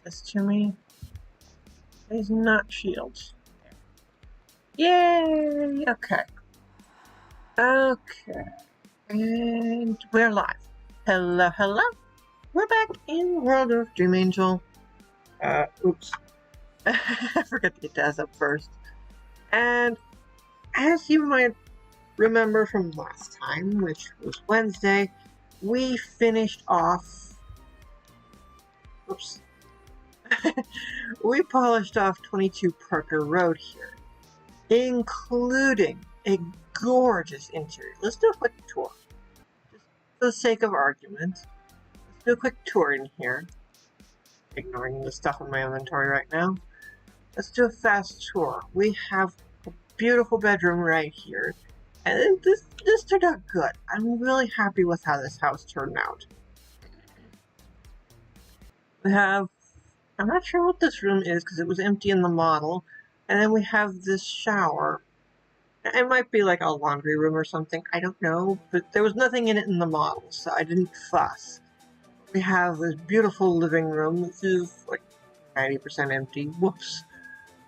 this to me. These not shields. Yay! Okay. Okay. And we're live. Hello, hello. We're back in World of Dream Angel. Oops. I forgot to get Daz up first. And as you might remember from last time, which was Wednesday, we finished off... Oops. We polished off 22 Parker Road here, including a gorgeous interior. Let's do a quick tour. Just for the sake of argument, let's do a quick tour in here. Ignoring the stuff in my inventory right now. Let's do a fast tour. We have a beautiful bedroom right here. And this turned out good. I'm really happy with how this house turned out. We have... I'm not sure what this room is because it was empty in the model. And then we have this shower. It might be like a laundry room or something. I don't know. But there was nothing in it in the model, so I didn't fuss. We have this beautiful living room. This is like 90% empty. Whoops.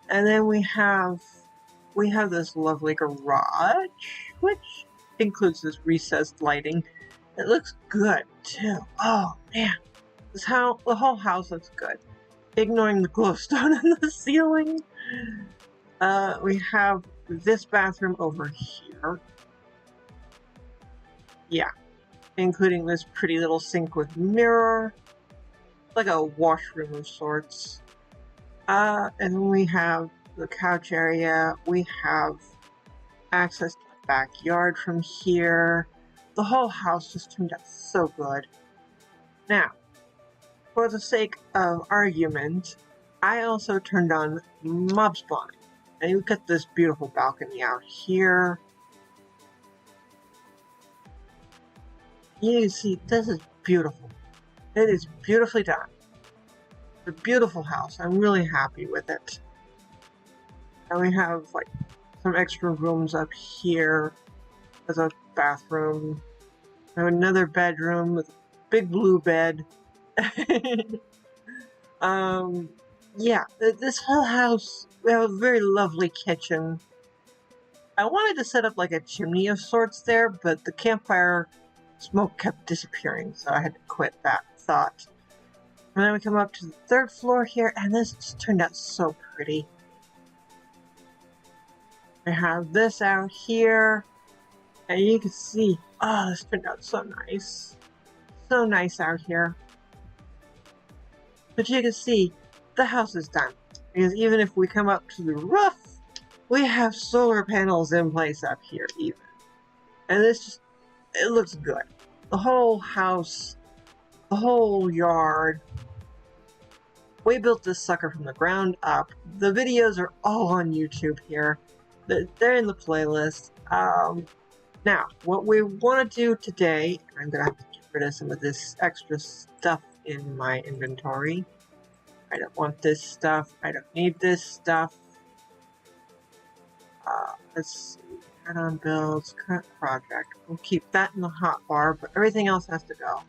And then we have this lovely garage, which includes this recessed lighting. It looks good too. Oh man, the whole house looks good. Ignoring the glowstone in the ceiling. We have this bathroom over here. Yeah, including this pretty little sink with mirror, like a washroom of sorts. And then we have the couch area. We have access to the backyard from here. The whole house just turned out so good. Now, for the sake of argument, I also turned on mob spawning. And you get this beautiful balcony out here. You see, this is beautiful. It is beautifully done. It's a beautiful house. I'm really happy with it. And we have like some extra rooms up here. There's a bathroom. We have another bedroom with a big blue bed. Yeah, this whole house, we have a very lovely kitchen. I wanted to set up like a chimney of sorts there, but the campfire smoke kept disappearing, so I had to quit that thought. And then we come up to the third floor here, and this just turned out so pretty. We have this out here, and you can see, oh, this turned out so nice. So nice out here. But you can see, the house is done. Because even if we come up to the roof, we have solar panels in place up here even. And this just, it looks good. The whole house, the whole yard. We built this sucker from the ground up. The videos are all on YouTube here. They're in the playlist. Now, what we want to do today, I'm going to have to get rid of some of this extra stuff in my inventory. I don't want this stuff. I don't need this stuff. Let's see. Turn on builds. Current project. We'll keep that in the hotbar, but everything else has to go.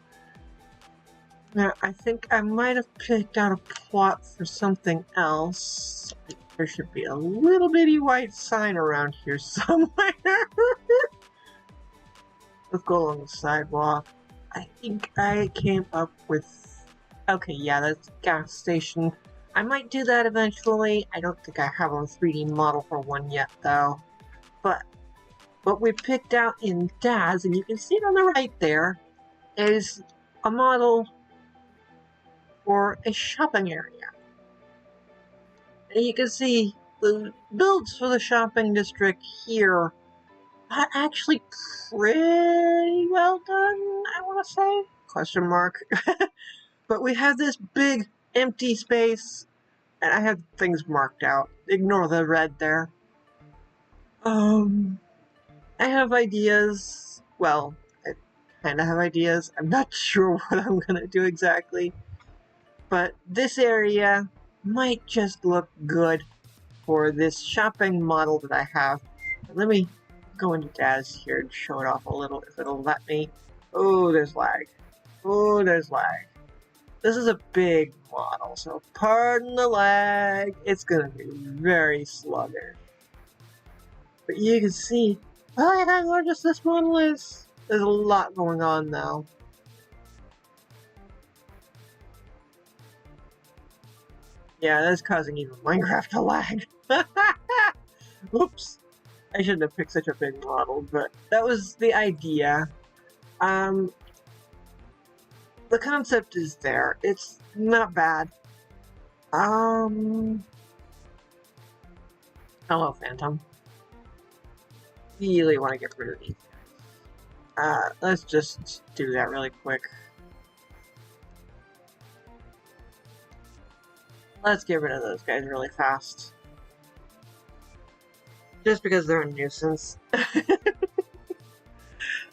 Now, I think I might have picked out a plot for something else. There should be a little bitty white sign around here somewhere. Let's go along the sidewalk. I think I came up with... Okay, yeah, that's a gas station. I might do that eventually. I don't think I have a 3D model for one yet, though. But what we picked out in Daz, and you can see it on the right there, is a model for a shopping area. And you can see the builds for the shopping district here are actually pretty well done, I want to say. Question mark. But we have this big empty space, and I have things marked out. Ignore the red there. I have ideas. Well, I kind of have ideas. I'm not sure what I'm going to do exactly. But this area might just look good for this shopping model that I have. Let me go into Daz here and show it off a little if it'll let me. Oh, there's lag. Oh, there's lag. This is a big model, so pardon the lag. It's gonna be very sluggish. But you can see, look at how gorgeous this model is. There's a lot going on now. Yeah, that's causing even Minecraft to lag. Oops. I shouldn't have picked such a big model, but that was the idea. The concept is there. It's not bad. Hello, Phantom. Really want to get rid of these guys. Let's just do that really quick. Let's get rid of those guys really fast. Just because they're a nuisance.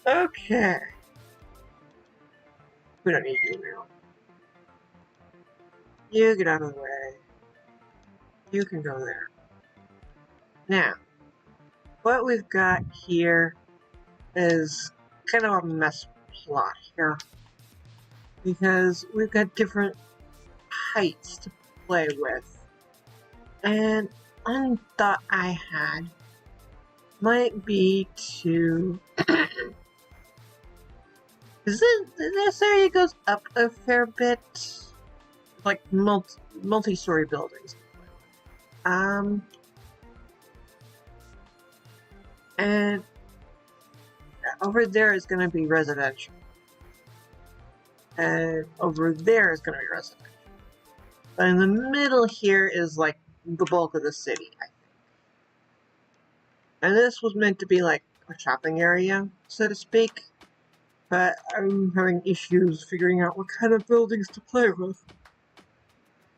Okay. We don't need you now. You get out of the way. You can go there. Now, what we've got here is kind of a mess plot here. Because we've got different heights to play with. And one thought I had might be to... this area goes up a fair bit, like multi-story buildings. And over there is going to be residential, and over there is going to be residential. But in the middle here is like the bulk of the city, I think. And this was meant to be like a shopping area, so to speak. But I'm having issues figuring out what kind of buildings to play with.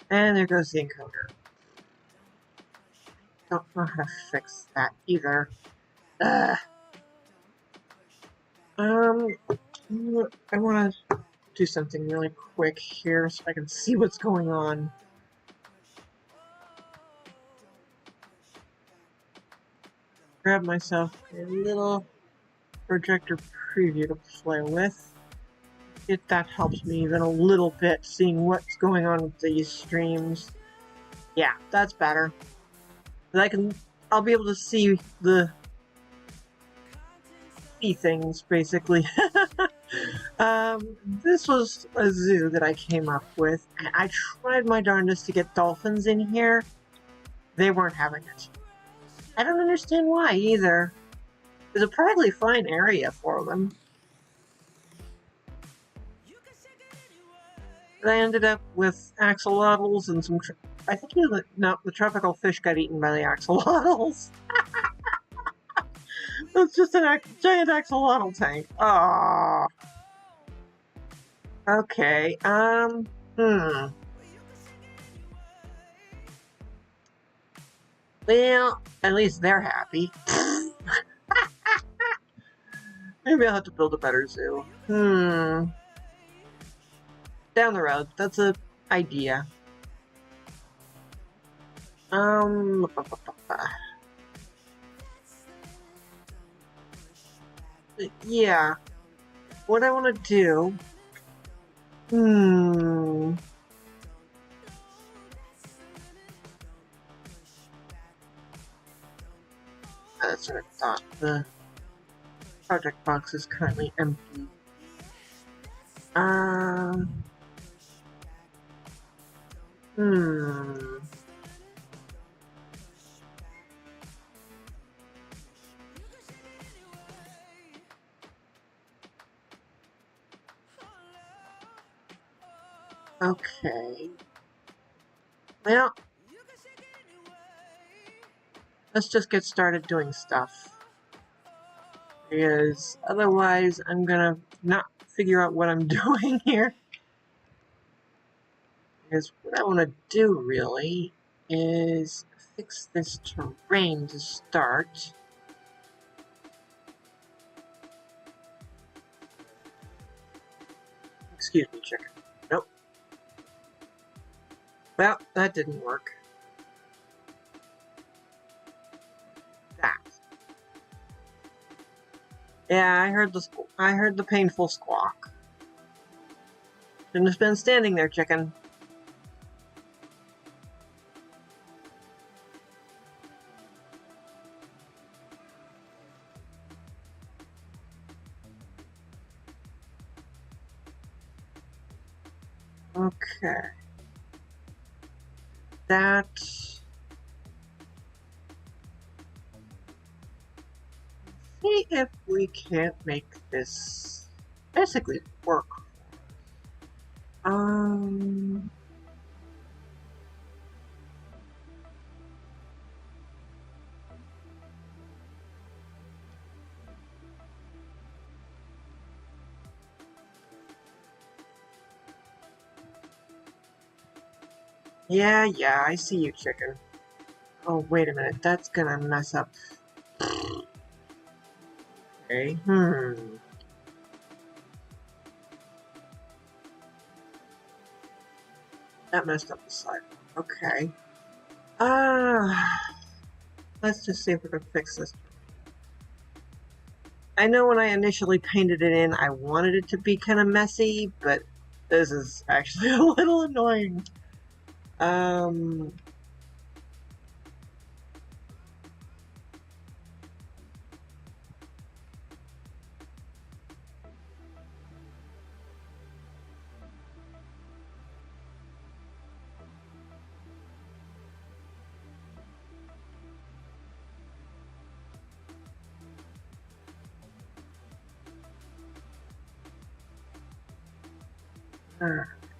And there goes the encoder. Don't know how to fix that either. I want to do something really quick here so I can see what's going on. Grab myself a little projector preview to play with. If that helps me even a little bit, seeing what's going on with these streams. Yeah, that's better. But I'll be able to see things, basically. This was a zoo that I came up with, and I tried my darndest to get dolphins in here. They weren't having it. I don't understand why, either. It's a perfectly fine area for them. But I ended up with axolotls and some... I think the tropical fish got eaten by the axolotls. It's just a giant axolotl tank. Aww. Okay, Well, at least they're happy. Maybe I'll have to build a better zoo. Down the road. That's an idea. Yeah. What I want to do... That's what I thought. The project box is currently empty. Okay. Well, let's just get started doing stuff. Because otherwise I'm gonna not figure out what I'm doing here. Because what I want to do really is fix this terrain to start. Excuse me, chicken. Nope. Well, that didn't work. That. Yeah, I heard the painful squawk. Shouldn't have been standing there, chicken. Okay. That... See if we can't make this basically work. Um... Yeah, I see you, chicken. Oh, wait a minute, that's gonna mess up. Okay, That messed up the sidewalk. Okay. Let's just see if we can fix this. I know when I initially painted it in, I wanted it to be kind of messy, but this is actually a little annoying. Um...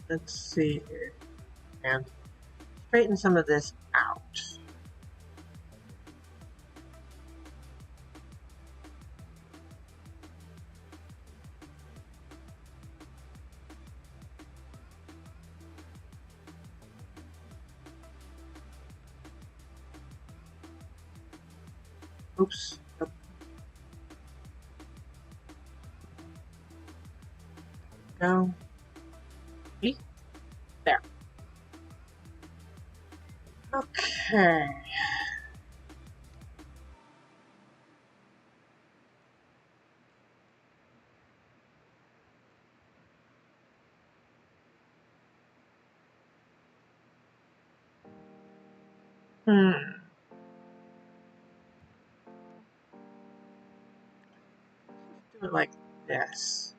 let's see here. And straighten some of this out. Oops. Oh, go. There. Okay. Do it like this.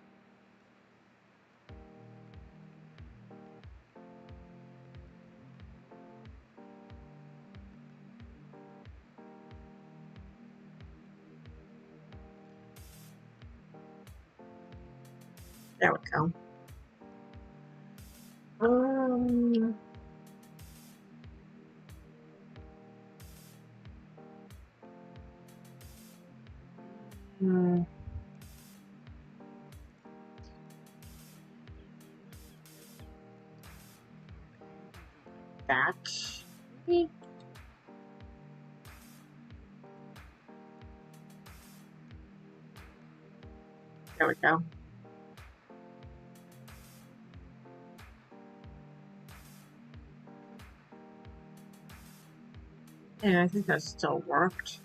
There we go. Um, hmm, that. There we go. Yeah, I think that still worked.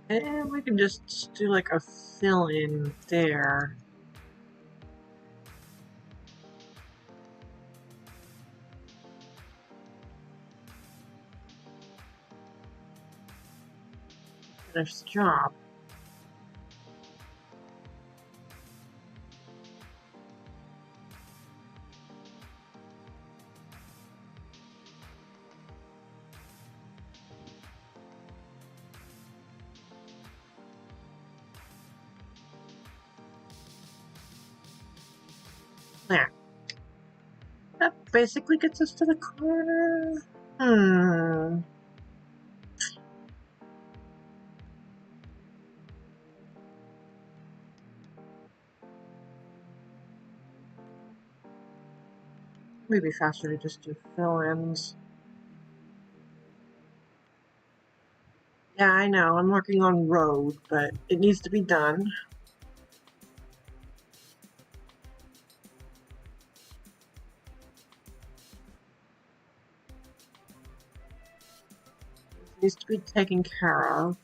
And we can just do like a fill in there. Finish the job. There. That basically gets us to the corner. Maybe faster to just do fill-ins. Yeah, I know. I'm working on road, but it needs to be done. It needs to be taken care of.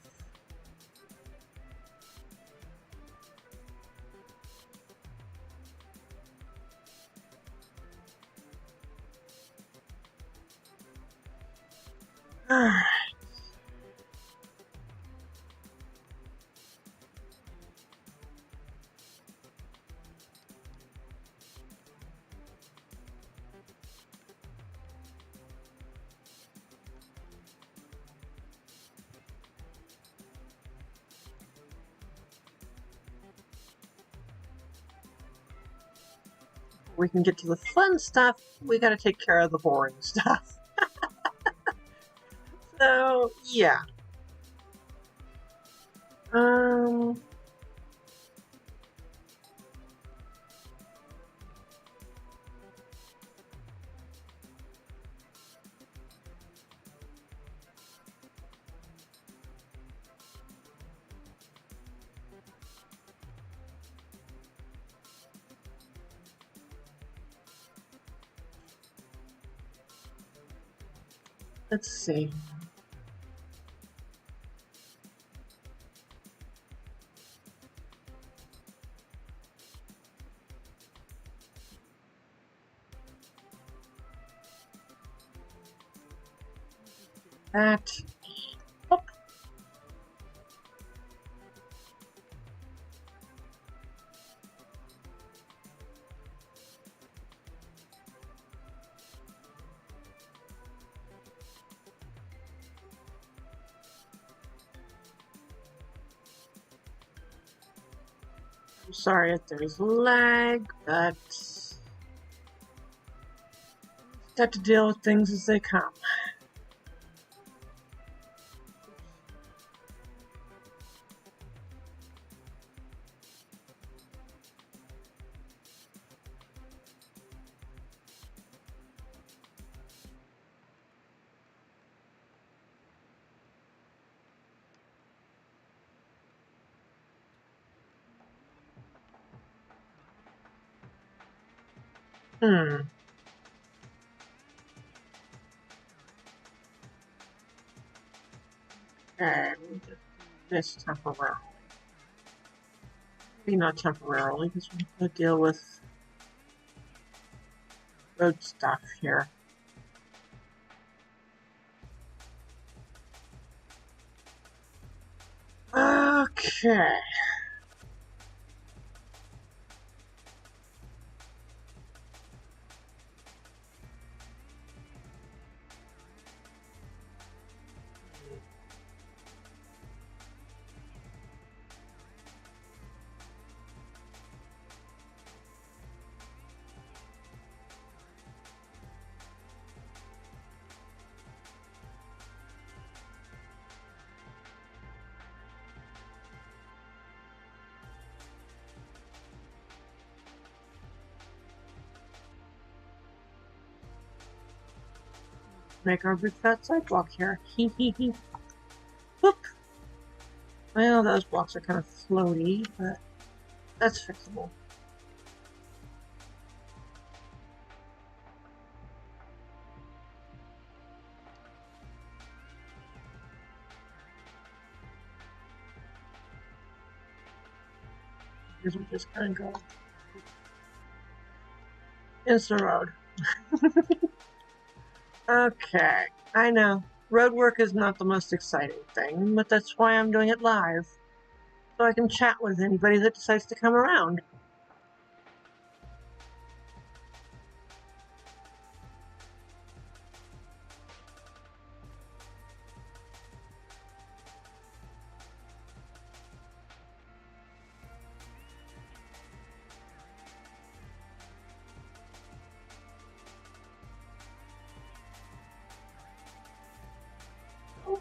Alright. We can get to the fun stuff. We gotta take care of the boring stuff. So, yeah. Um, let's see. That. Oh, I'm sorry if there's lag, but have to deal with things as they come. Hmm. Okay, we'll just do this temporarily. Maybe not temporarily, because we have to deal with road stuff here. Okay. Make our big fat sidewalk here. Hee hee hee. Whoop. Well, those blocks are kind of floaty, but that's fixable. Because we just kind of go. It's the road. Okay, I know. Road work is not the most exciting thing, but that's why I'm doing it live. So I can chat with anybody that decides to come around.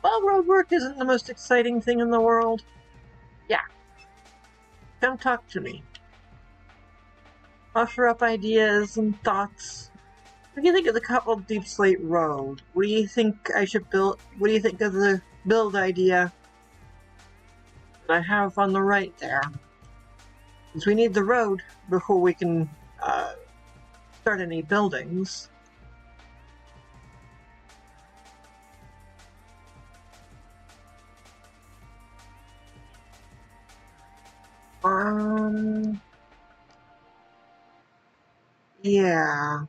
Well, road work isn't the most exciting thing in the world. Yeah. Come talk to me. Offer up ideas and thoughts. What do you think of the coupled deep slate road? What do you think I should build? What do you think of the build idea that I have on the right there? Because we need the road before we can start any buildings. Yeah.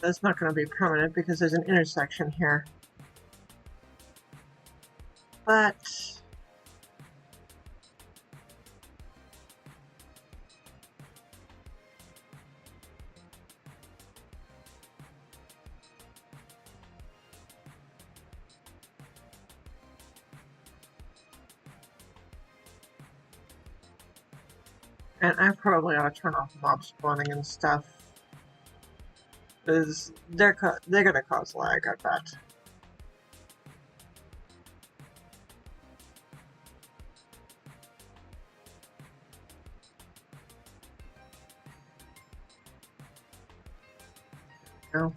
That's not going to be permanent because there's an intersection here. But and I probably ought to turn off mob spawning and stuff. Because they're gonna cause lag, I bet. No.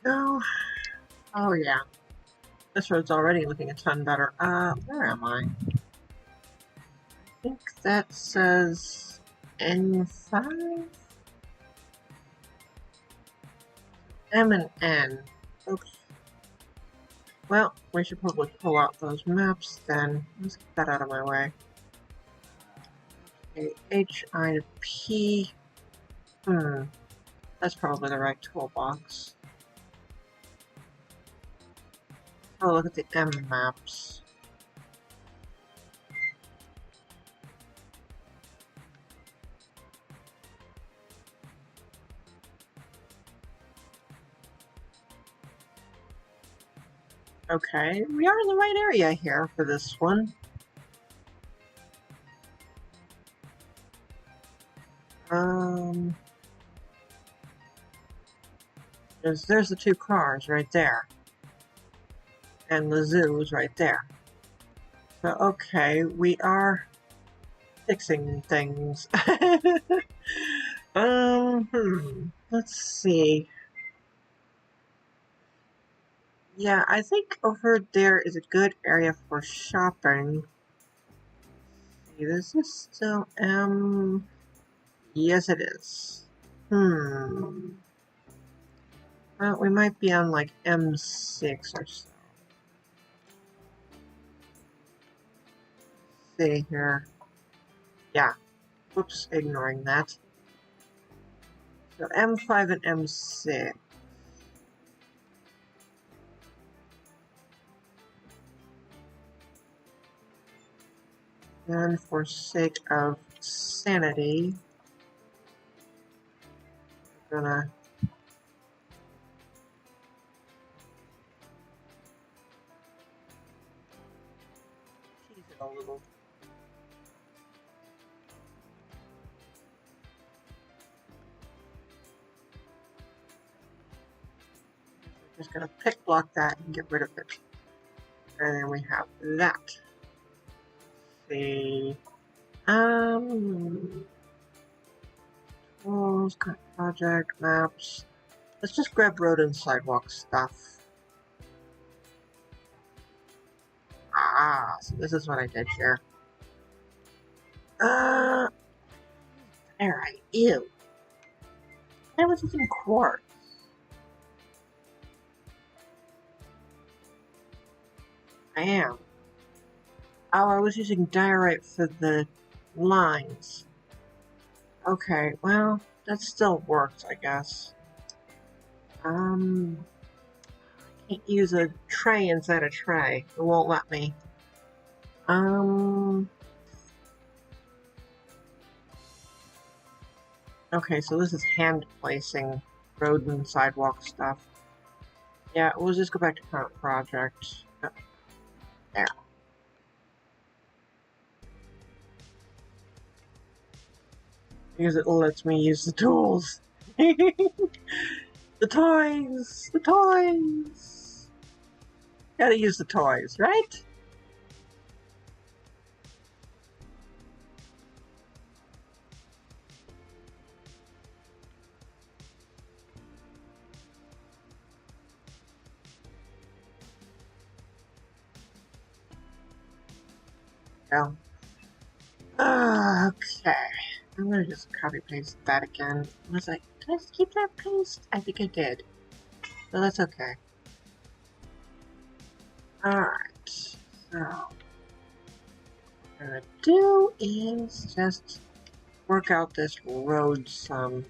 No. Oh yeah. This road's already looking a ton better. Where am I? I think that says N5? M and N. Oops. Well, we should probably pull out those maps then. Let's get that out of my way. Okay, H, I to P. That's probably the right toolbox. Oh, look at the M maps. Okay, we are in the right area here for this one. There's the two cars right there. And the zoo's right there. So, okay, we are fixing things. Let's see. Yeah, I think over there is a good area for shopping. See, this is still M. Yes, it is. Well, we might be on like M6 or so. See here. Yeah. Whoops, ignoring that. So M5 and M6. And for sake of sanity, I'm gonna tease it a little. Just gonna pick block that and get rid of it. And then we have that. See. Tools, project, maps. Let's just grab road and sidewalk stuff. So this is what I did here. Alright, ew. I was using quartz. I am. Oh, I was using diorite for the lines. Okay, well, that still works, I guess. I can't use a tray inside a tray. It won't let me. Okay, so this is hand placing road and sidewalk stuff. Yeah, we'll just go back to current project. There. Because it lets me use the tools. The toys! The toys! Gotta use the toys, right? go. Okay. I'm gonna just copy paste that again. Was I, did I keep that paste? I think I did. So that's okay. Alright. So what I'm gonna do is just work out this road some.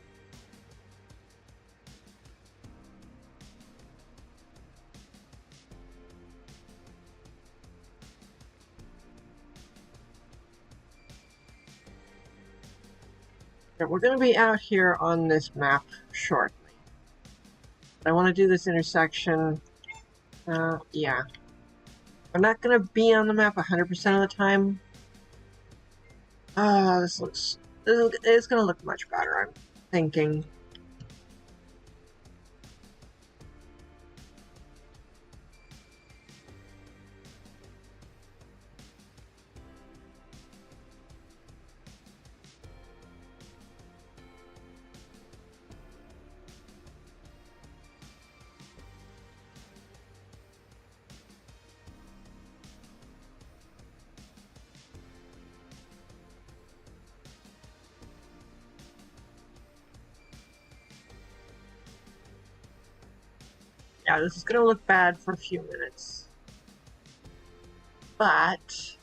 We're going to be out here on this map shortly. I want to do this intersection. Yeah. I'm not going to be on the map 100% of the time. It's going to look much better, I'm thinking. Yeah, this is going to look bad for a few minutes. But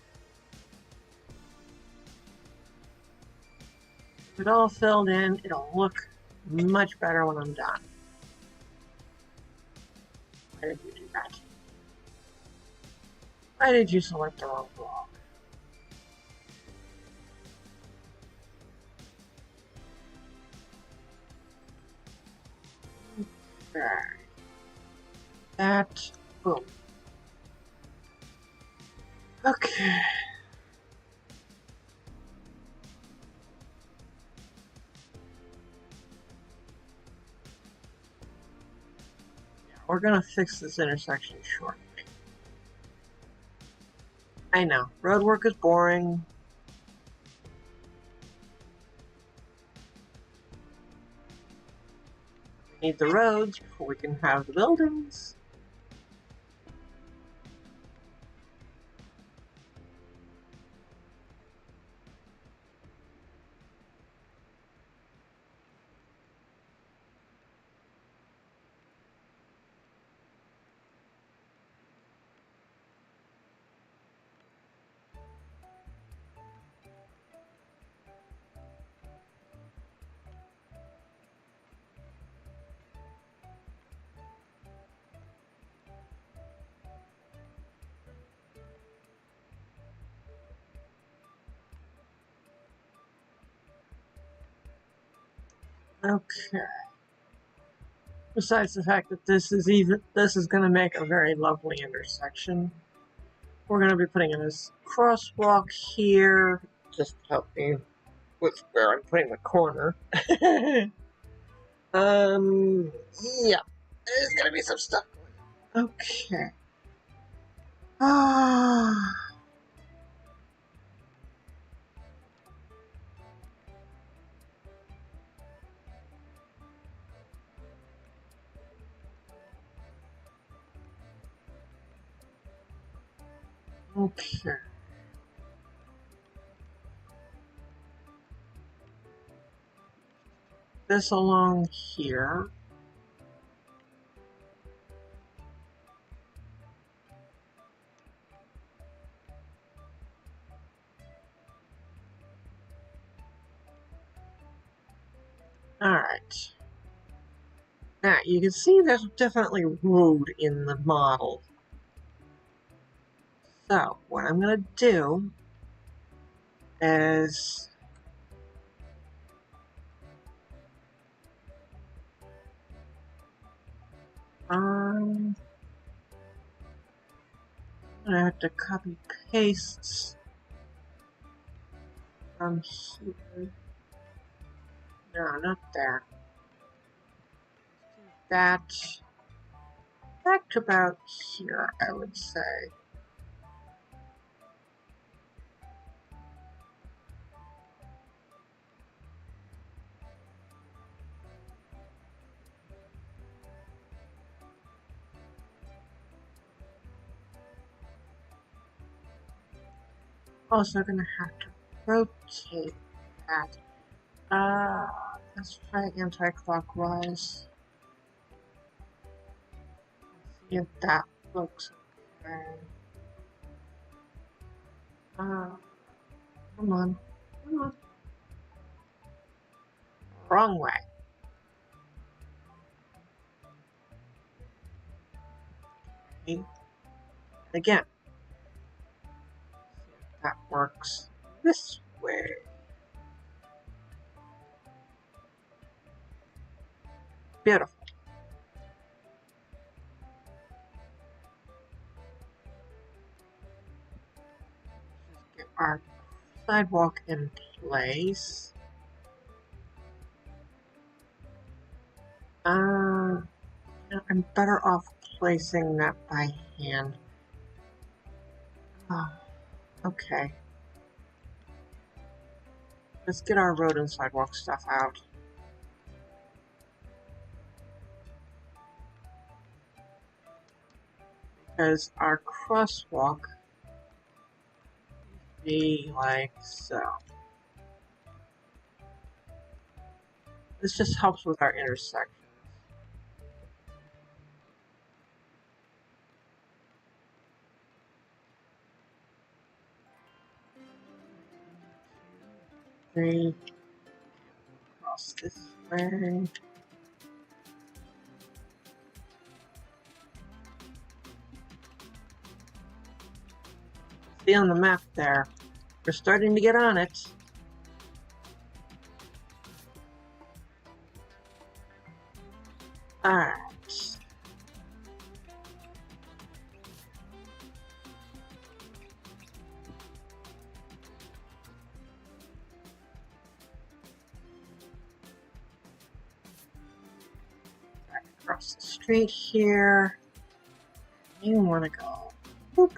if it all filled in, it'll look much better when I'm done. Why did you do that? Why did you select the wrong block? Okay. That, boom. Okay. We're gonna fix this intersection shortly. I know, road work is boring. We need the roads before we can have the buildings. Okay. Besides the fact that this is going to make a very lovely intersection, we're going to be putting in this crosswalk here, just to help me with where I'm putting the corner. Yeah, there's going to be some stuff going on. Okay. Okay. This along here. Alright. Now, you can see there's definitely road in the model. So, what I'm going to do is I'm going to have to copy paste from here. No, not that. That back to about here, I would say. also gonna have to rotate that. Let's try anti-clockwise. See if that looks okay. Come on. Come on. Wrong way. Okay. Again. See if that works this way. Beautiful. Just get our sidewalk in place. I'm better off placing that by hand. Oh, okay. Let's get our road and sidewalk stuff out. Because our crosswalk be like so. This just helps with our intersections. Three. Cross this way. See on the map there. We're starting to get on it. Alright. Back across the street here. You want to go. Boop.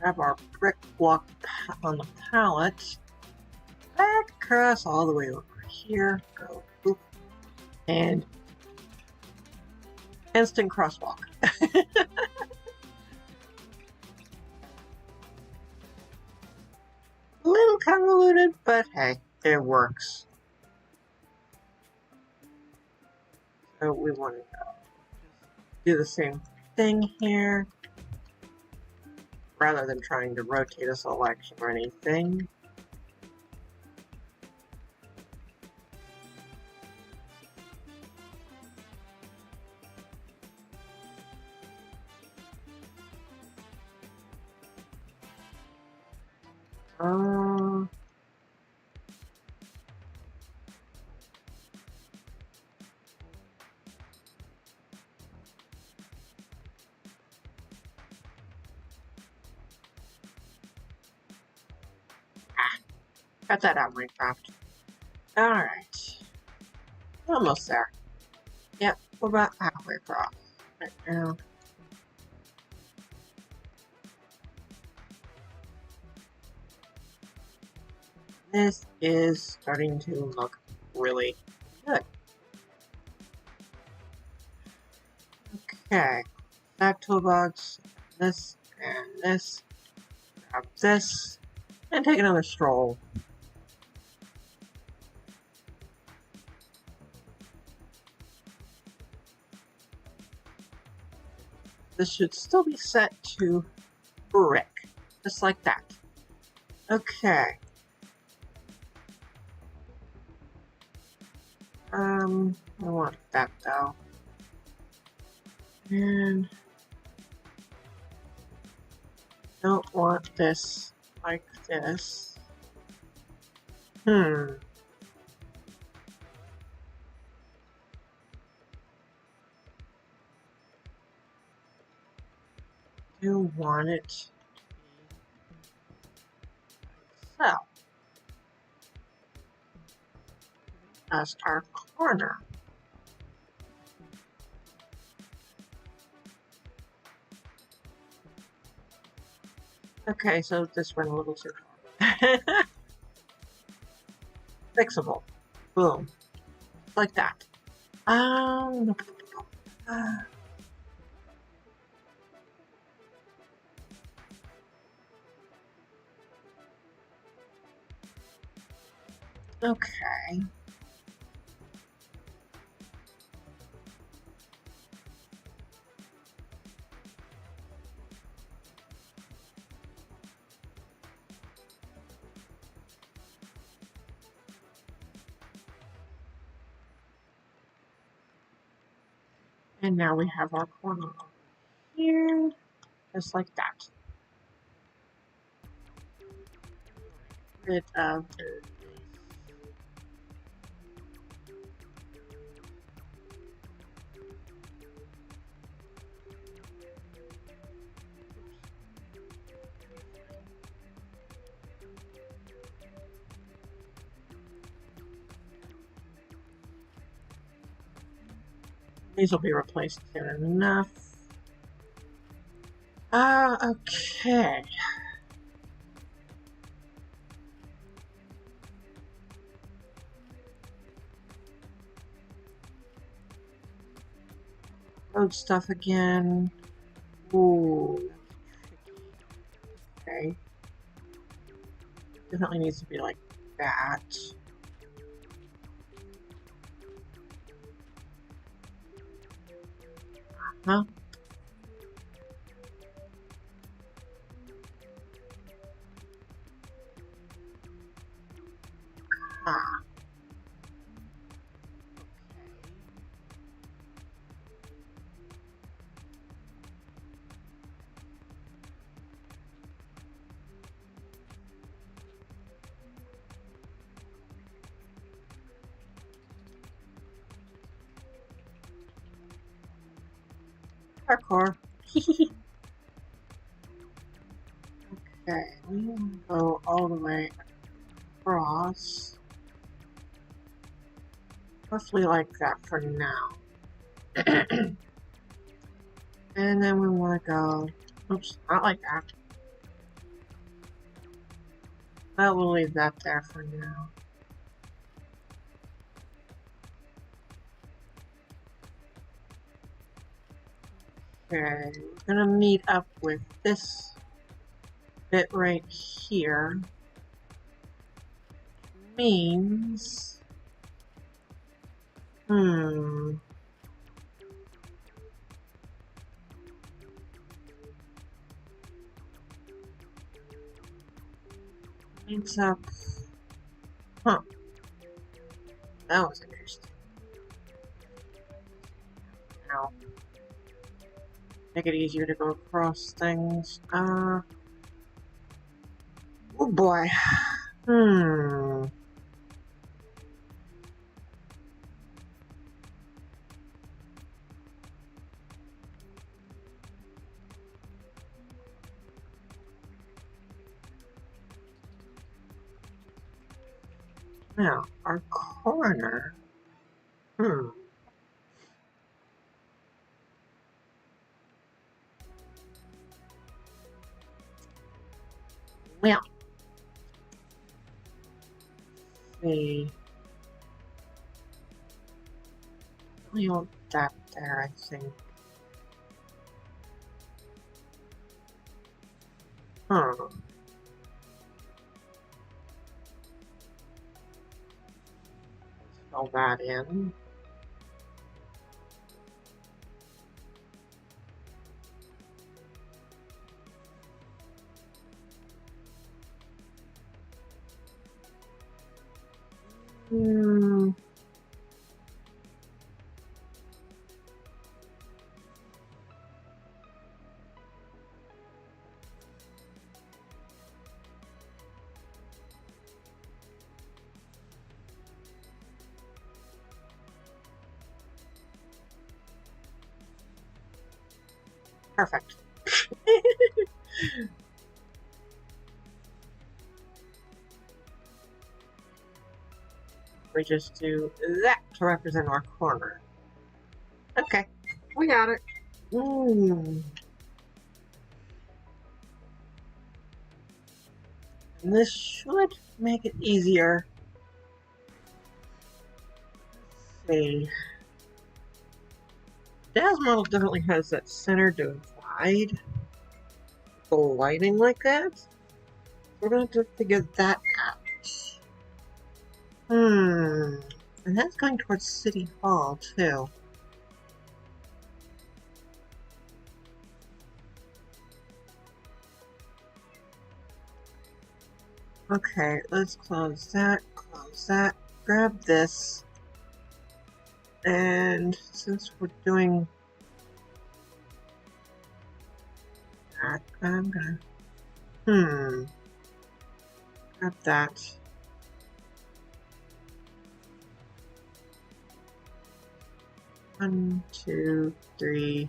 Grab our brick block on the pallet. Back across all the way over here. Go. Boop. And instant crosswalk. A little convoluted, but hey, it works. So we want to do the same thing here, rather than trying to rotate a selection or anything. Cut that out, Minecraft. Alright. Almost there. Yep, we're about halfway across right now. This is starting to look really good. Okay. That toolbox, this, and this. Grab this, and take another stroll. This should still be set to brick, just like that. Okay. I want that though. And don't want this like this. Do want it to be so. As our corner. Okay, so this went a little too far. Fixable. Boom. Like that. Okay. And now we have our corner over here, just like that. Rid of the these will be replaced soon enough. Okay. Road stuff again. Ooh, okay. Definitely needs to be like that. Huh? Ah. Parkour. Okay, we will go all the way across. Roughly like that for now. And then we want to go, oops, not like that. But we'll leave that there for now. Okay, we're gonna meet up with this bit right here. Means, meets up, huh, that was interesting. Now, make it easier to go across things. Oh boy. Now, our corner. Well, see. We want that there, I think. Fill that in. Perfect. We just do that to represent our corner. Okay, we got it. And this should make it easier. Let's see. Dad's model definitely has that center divide. The lighting like that. We're going to have to figure that out. Hmm. And that's going towards City Hall, too. Okay, let's close that, grab this. And since we're doing that, I'm gonna, grab that. One, two, three.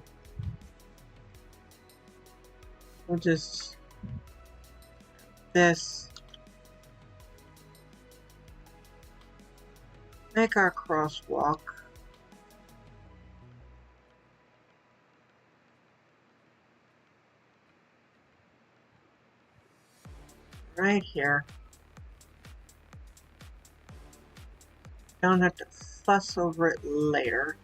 We'll just this. Make our crosswalk. Right here. Don't have to fuss over it later.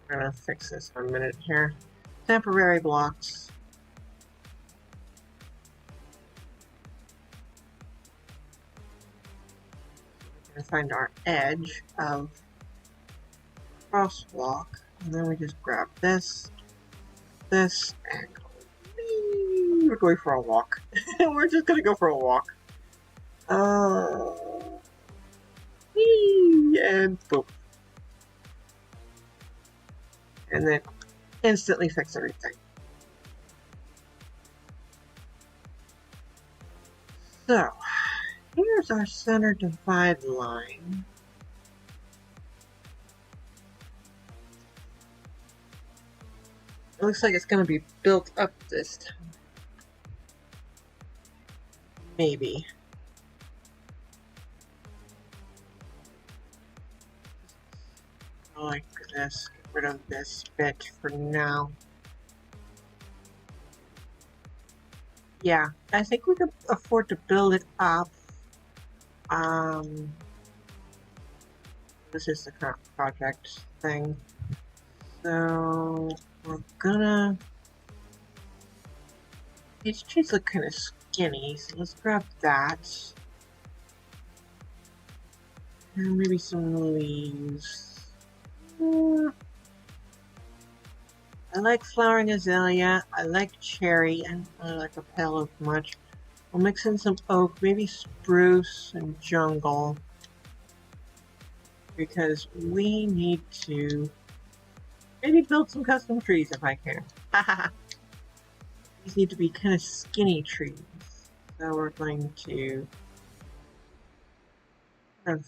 We're gonna fix this for a minute here. Temporary blocks. We're gonna find our edge of crosswalk, and then we just grab this, and go. We're going for a walk. We're just gonna go for a walk. And boom. And then instantly fix everything. So, here's our center divide line. It looks like it's going to be built up this time. Maybe. Like this. Get rid of this bit for now. Yeah, I think we could afford to build it up. This is the current project thing. So we're gonna. These trees look kind of skinny, so let's grab that. And maybe some leaves. I like flowering azalea. I like cherry, and I like a pale oak much. We'll mix in some oak, maybe spruce and jungle, because we need to maybe build some custom trees if I can. These need to be kind of skinny trees, so we're going to kind of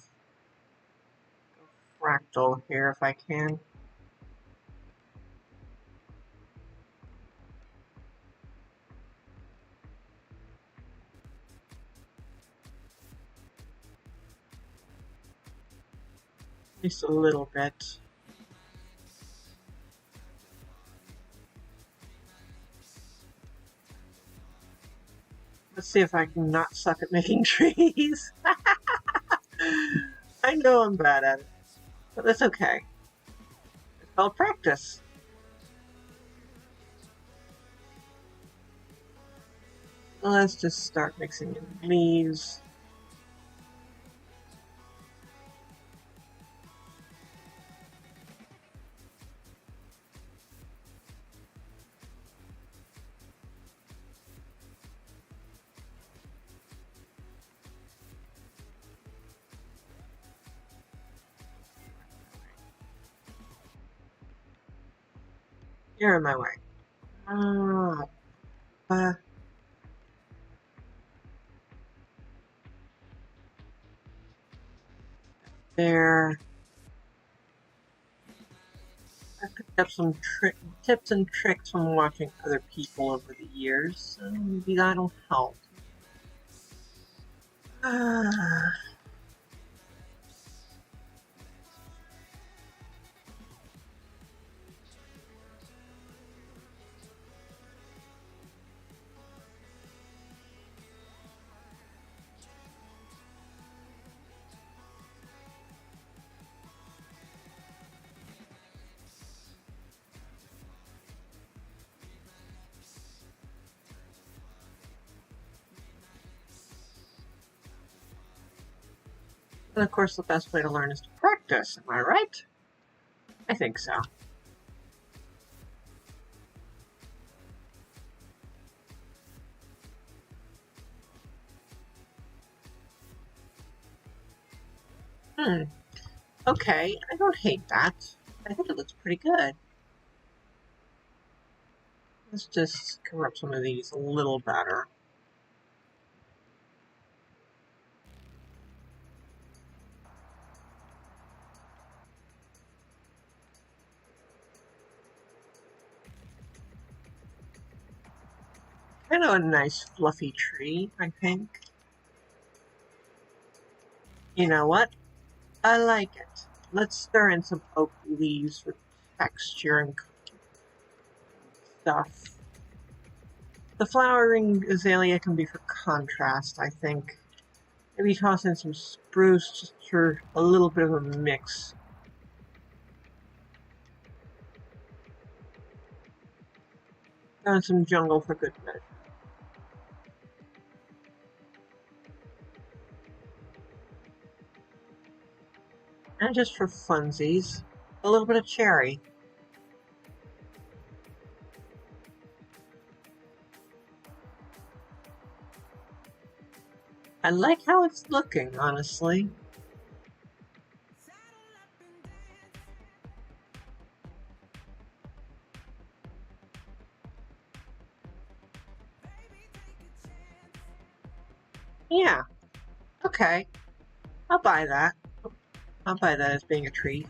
go fractal here if I can. Just a little bit. Let's see if I can not suck at making trees. I know I'm bad at it, but that's okay. It's called practice. Let's just start mixing in leaves. You're in my way. There. I picked up some tips and tricks from watching other people over the years, so maybe that'll help. And of course, the best way to learn is to practice, am I right? I think so. Okay, I don't hate that. I think it looks pretty good. Let's just cover up some of these a little better. Kind of a nice fluffy tree, I think. You know what? I like it. Let's stir in some oak leaves for texture and stuff. The flowering azalea can be for contrast, I think. Maybe toss in some spruce just for a little bit of a mix. Throw in some jungle for good measure. And just for funsies, a little bit of cherry. I like how it's looking, honestly. Yeah, okay. I'll buy that. I'll buy that as being a treat.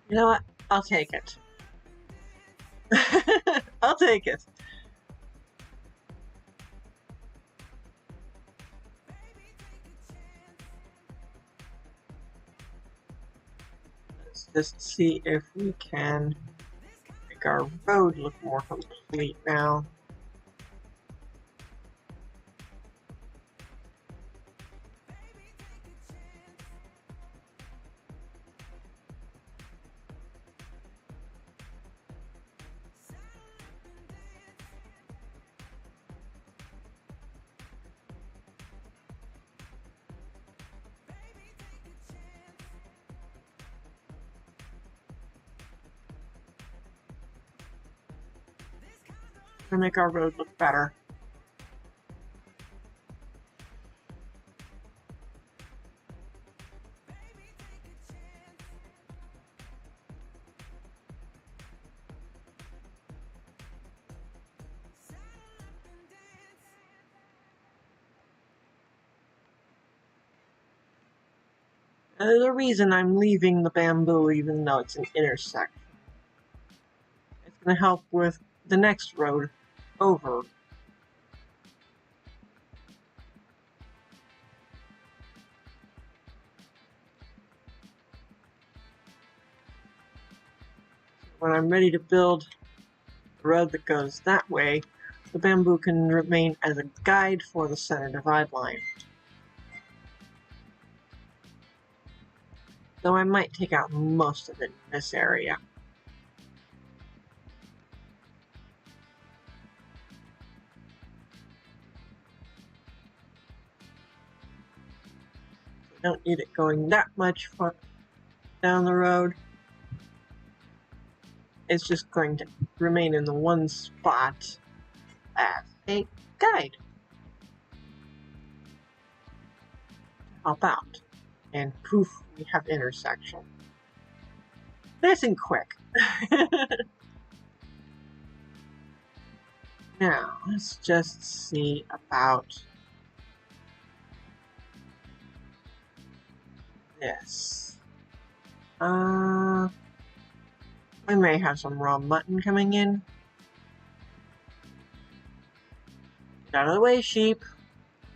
You know what? I'll take it. I'll take it. Let's just see if we can make our road look more complete now. To make our road look better. And there's a reason I'm leaving the bamboo even though it's an intersection. It's going to help with the next road over. When I'm ready to build the road that goes that way, the bamboo can remain as a guide for the center divide line. Though I might take out most of it in this area. I don't need it going that much far down the road. It's just going to remain in the one spot as a guide to help out. And poof, we have intersection. Nice and quick. Now, let's just see about this. We may have some raw mutton coming in. Get out of the way, sheep.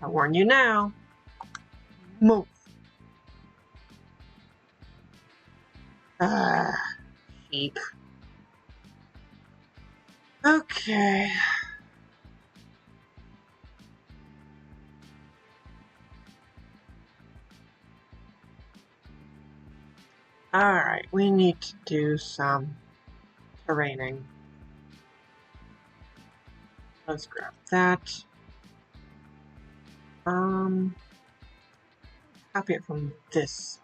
I warn you now. Move. Sheep. Okay. Alright, we need to do some terraining. Let's grab that. Copy it from this.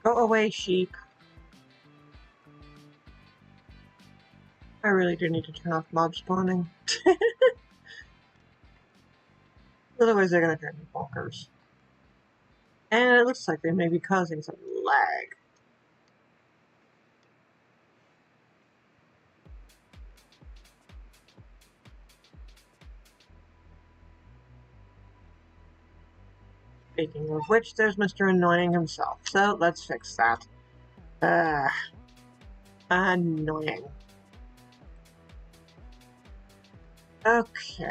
Go away, sheep. I really do need to turn off mob spawning. Otherwise they're gonna drive me bonkers. And it looks like they may be causing some lag. Speaking of which, there's Mr. Annoying himself. So let's fix that. Annoying. Okay.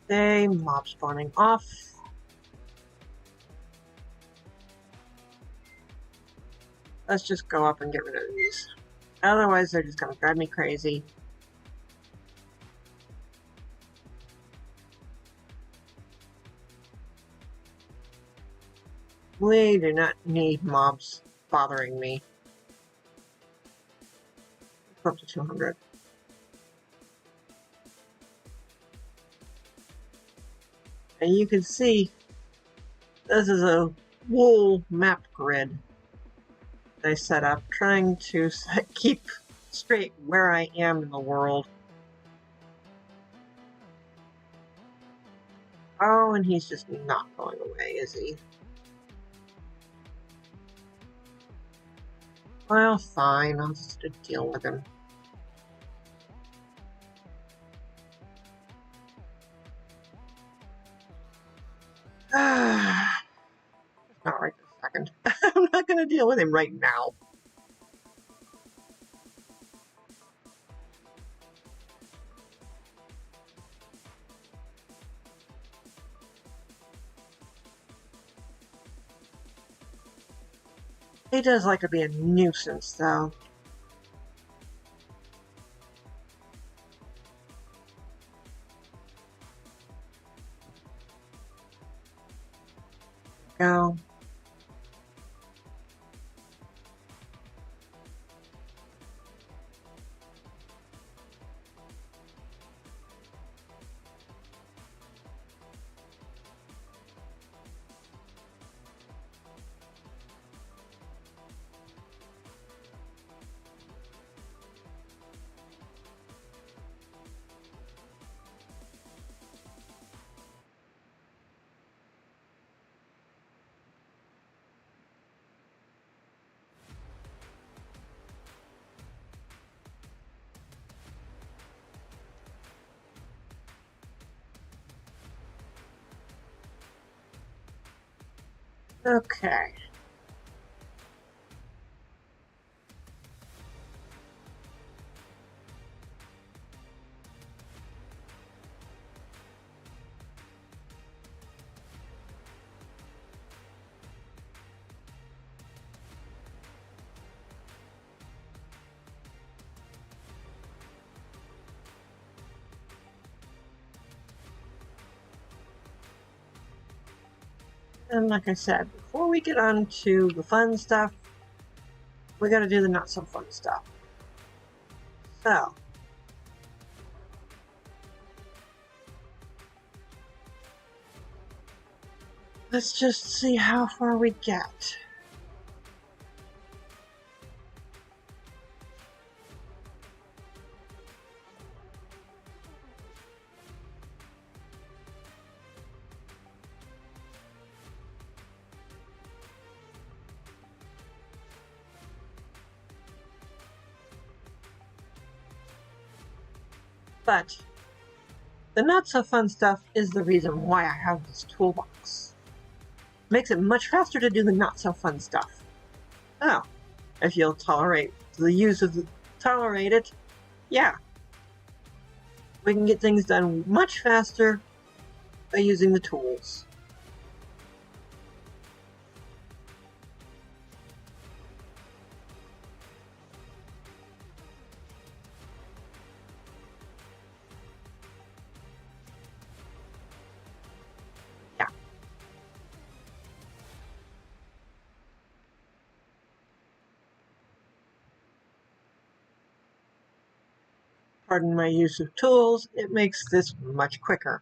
Stay mob spawning off. Let's just go up and get rid of these. Otherwise, they're just gonna drive me crazy. We do not need mobs bothering me. Go up to 200. And you can see this is a wool map grid I set up, trying to keep straight where I am in the world. Oh, and he's just not going away, is he? Well, fine, I'll just deal with him. Not right this second. I'm not going to deal with him right now. He does like to be a nuisance, though. Go. Okay. And like I said, before we get on to the fun stuff, we gotta do the not so fun stuff. So, let's just see how far we get. But the not so fun stuff is the reason why I have this toolbox. Makes it much faster to do the not-so-fun stuff. Oh, if you'll tolerate it, yeah. We can get things done much faster by using the tools. Yeah. Pardon my use of tools, it makes this much quicker.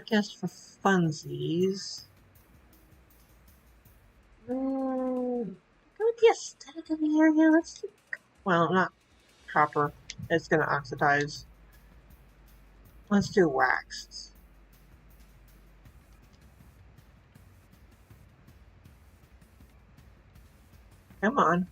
Just for funsies. Go with the aesthetic of the area. Let's do, well, not copper. It's going to oxidize. Let's do waxed. Come on.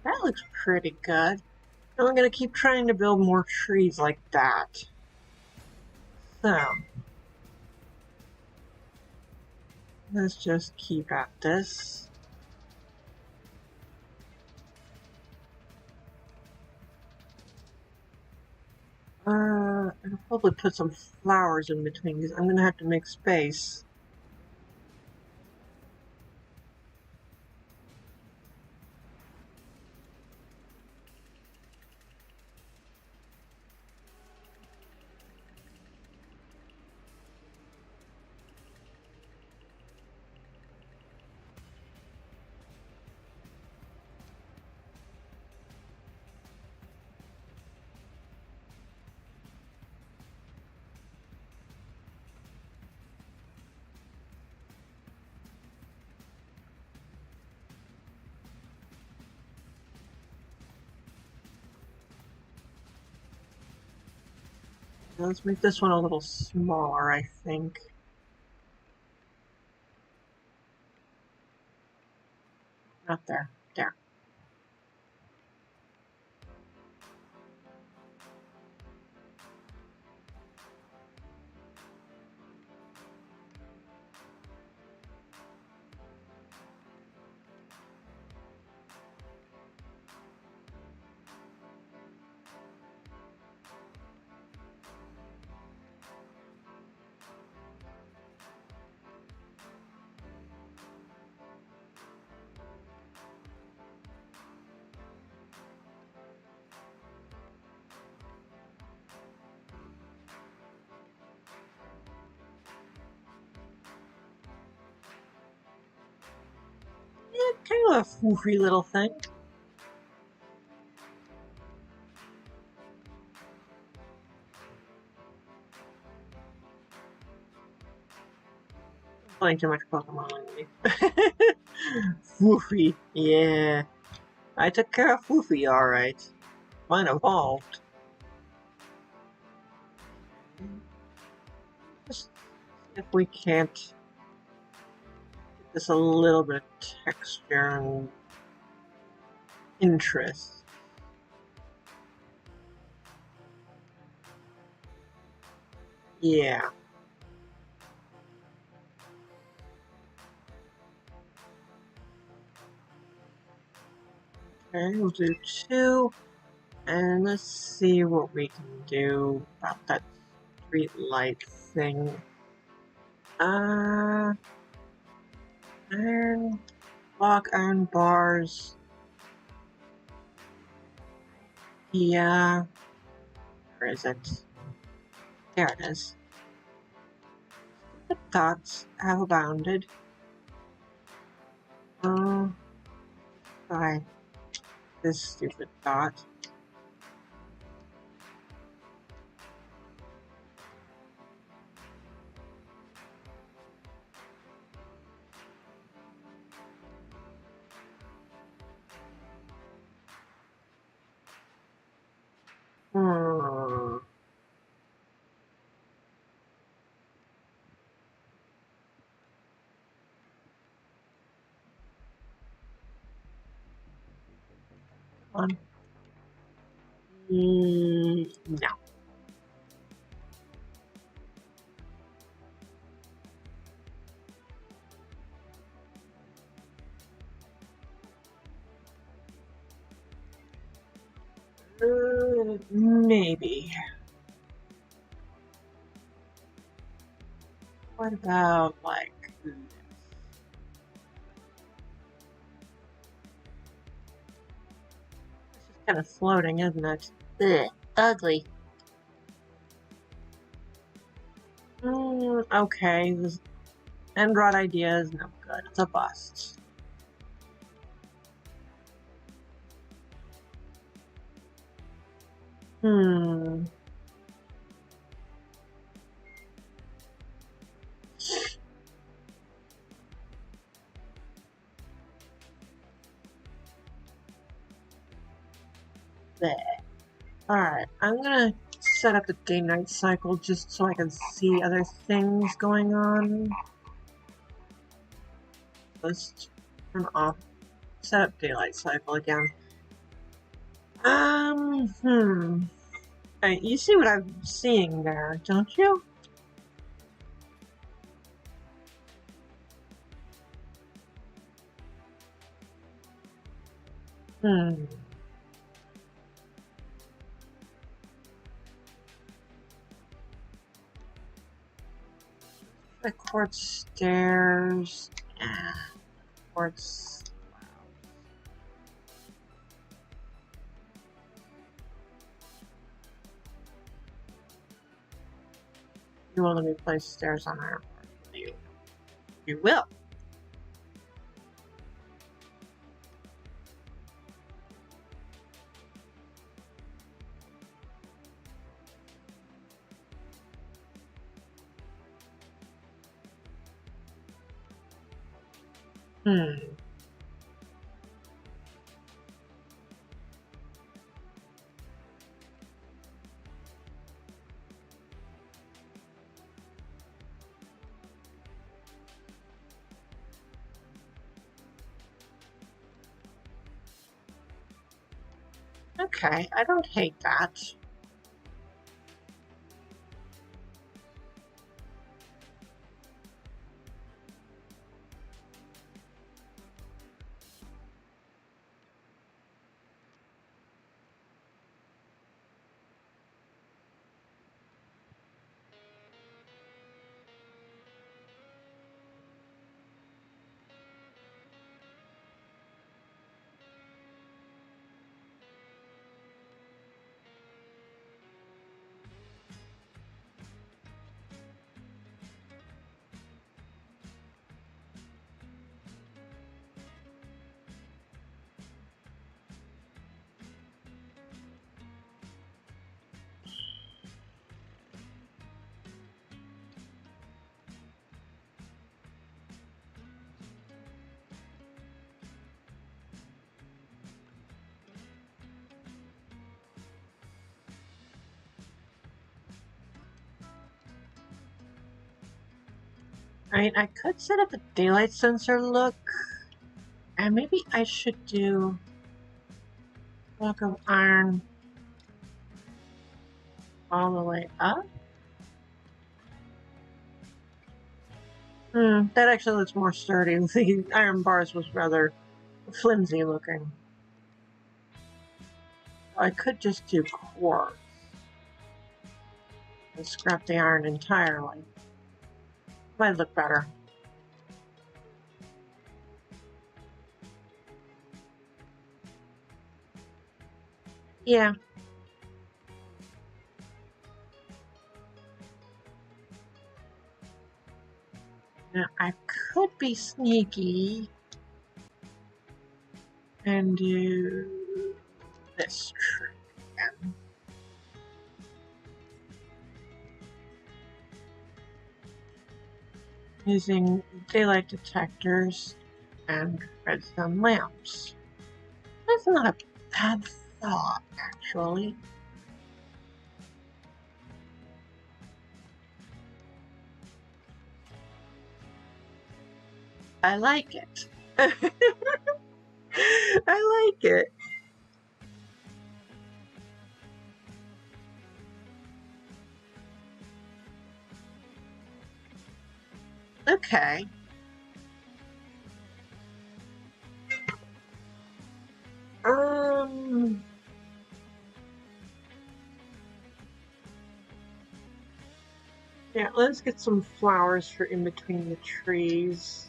That looks pretty good. And we're going to keep trying to build more trees like that. So, let's just keep at this. I'll probably put some flowers in between because I'm going to have to make space. Let's make this one a little smaller, I think. Not there. There. Yeah, kind of a foofy little thing. Playing too much Pokemon lately. Foofy, yeah. I took care of Foofy, alright. Mine evolved. Just see if we can't get this a little bit of texture and interest. Yeah. Okay, we'll do 2. And let's see what we can do about that street light thing. Iron block, iron bars. Yeah. Where is it? There it is. The dots have abounded. Oh, by this stupid dot. Hmm. On. No. Maybe. What about, like, this? It's just kind of floating, isn't it? Ugh, ugly. Okay, this end rod idea is no good. It's a bust. Hmm. There. Alright, I'm gonna set up the day-night cycle just so I can see other things going on. Let's turn off. Set up daylight cycle again. Alright, you see what I'm seeing there, don't you? Hmm. The quartz stairs. Quartz. You will let me place stairs on our you. You will. Hmm. Okay, I don't hate that. I could set up a daylight sensor look, and maybe I should do block of iron all the way up. That actually looks more sturdy. The iron bars was rather flimsy looking. I could just do quartz and scrap the iron entirely. Might look better. Yeah. Now, I could be sneaky and do this trick again. Using daylight detectors and redstone lamps. That's not a bad thought, actually. I like it. I like it. Okay. Yeah, let's get some flowers for in between the trees.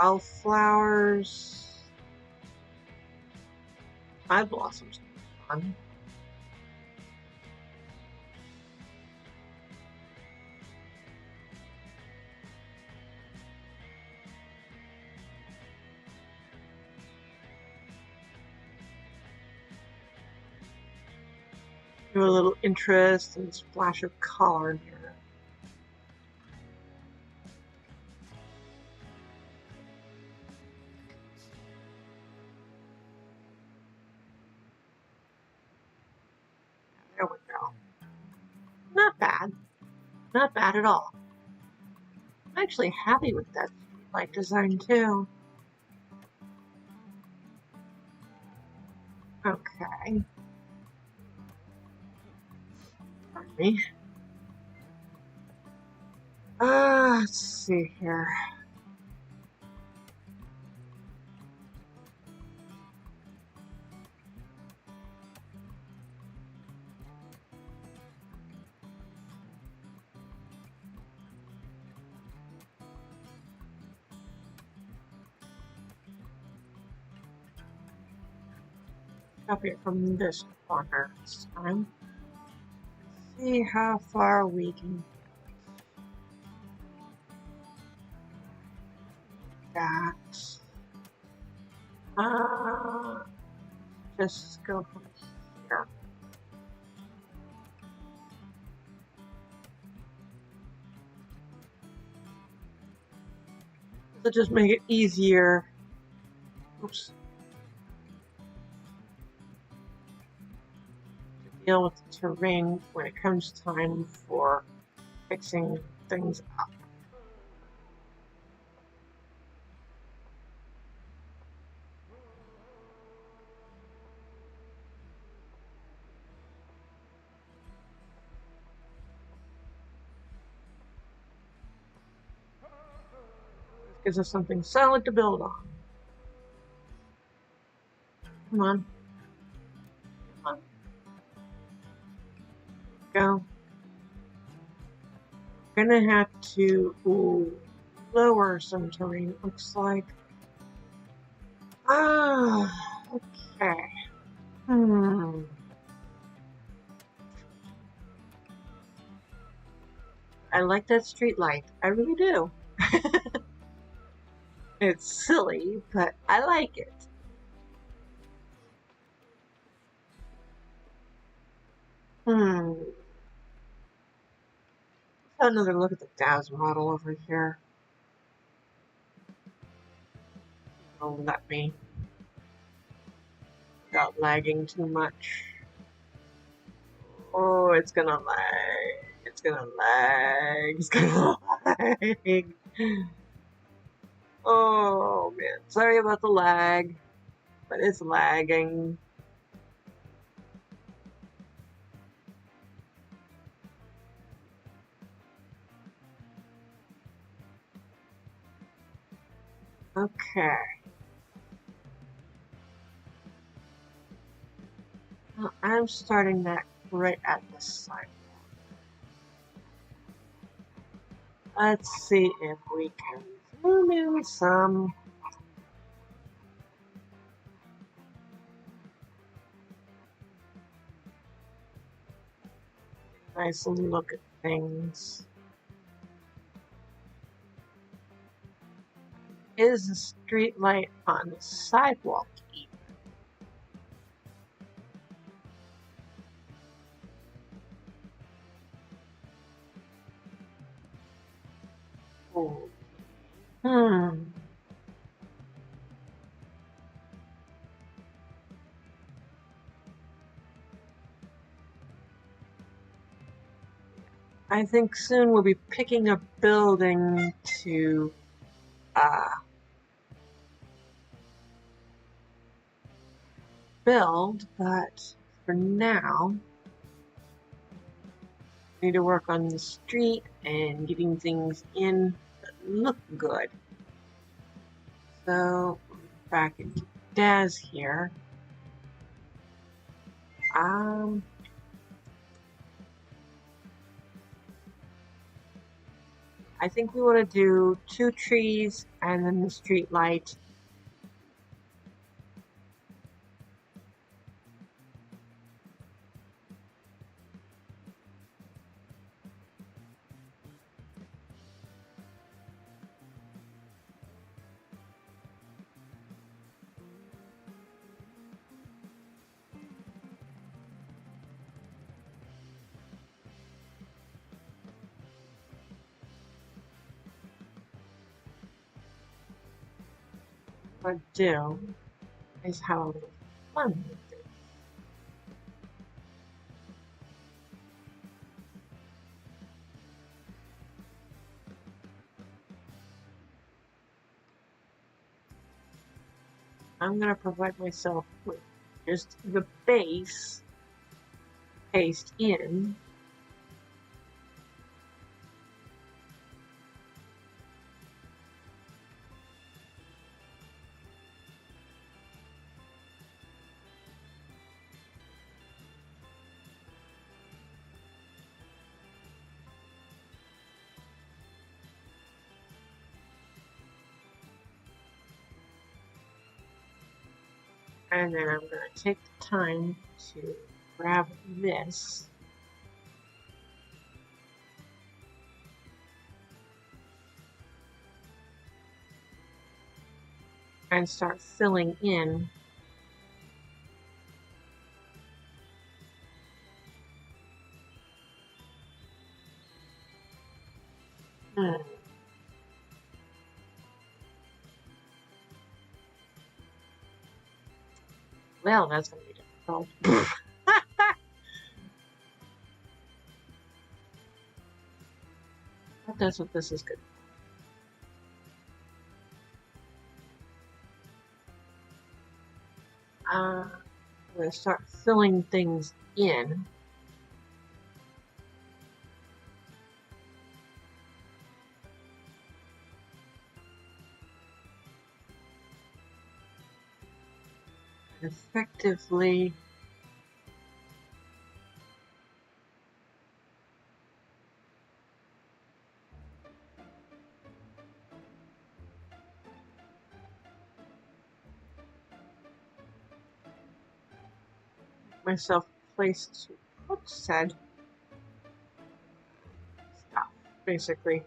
Wildflowers. Eye blossoms. Fun. Do a little interest and splash of color in here. There we go. Not bad. Not bad at all. I'm actually happy with that light design too. Okay. Pardon me. Let's see here. Copy it from this corner this time. See how far we can get that. Just go from here. So just make it easier. Oops. To deal with the terrain when it comes time for fixing things up. This gives us something solid to build on. Come on. Come on. Go. Gonna have to lower some terrain, looks like. Okay. I like that street light. I really do. It's silly, but I like it. Another look at the DAS model over here. It'll let me without lagging too much. Oh, it's gonna lag. It's gonna lag. It's gonna lag. Oh man, sorry about the lag, but it's lagging. Okay. Well, I'm starting that right at the side. Let's see if we can zoom in some. Nice look at things. is a street light on the sidewalk even? Oh. I think soon we'll be picking a building to build, but for now, we need to work on the street and getting things in that look good. So, back into Daz here. I think we want to do 2 trees and then the street light. What do is have a little fun with it. I'm going to provide myself with just the base paste in. And then I'm going to take the time to grab this. And start filling in Well, that's going to be difficult. But that's what this is good. I'm going to start filling things in. Effectively myself place to put said stuff, basically.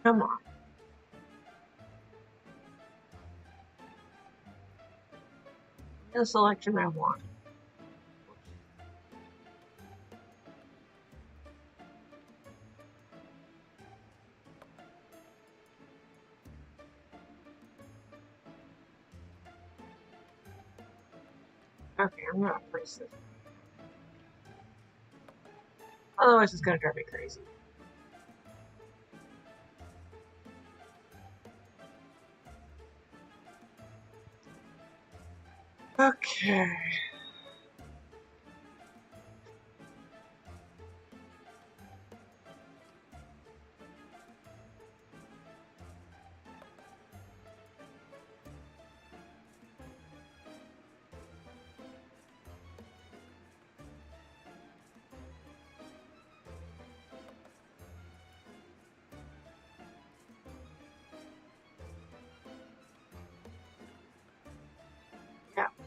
Come on. The selection I want. Okay, I'm gonna place this. Otherwise, it's gonna drive me crazy. Okay.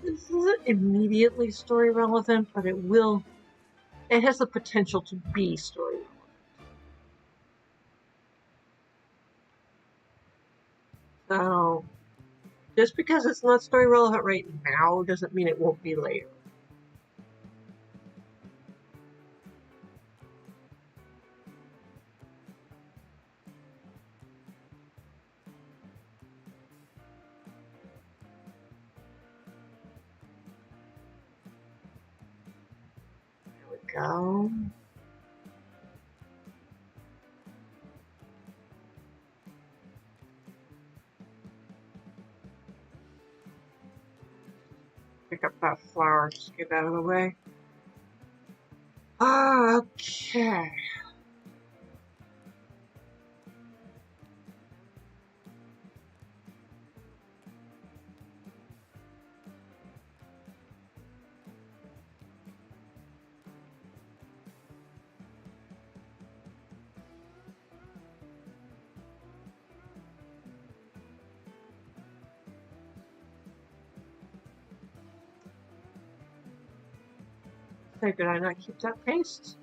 This isn't immediately story relevant, but it has the potential to be story relevant. So, just because it's not story relevant right now doesn't mean it won't be later. There we go. Pick up that flower, just get out of the way. Okay. So did I not keep that paste?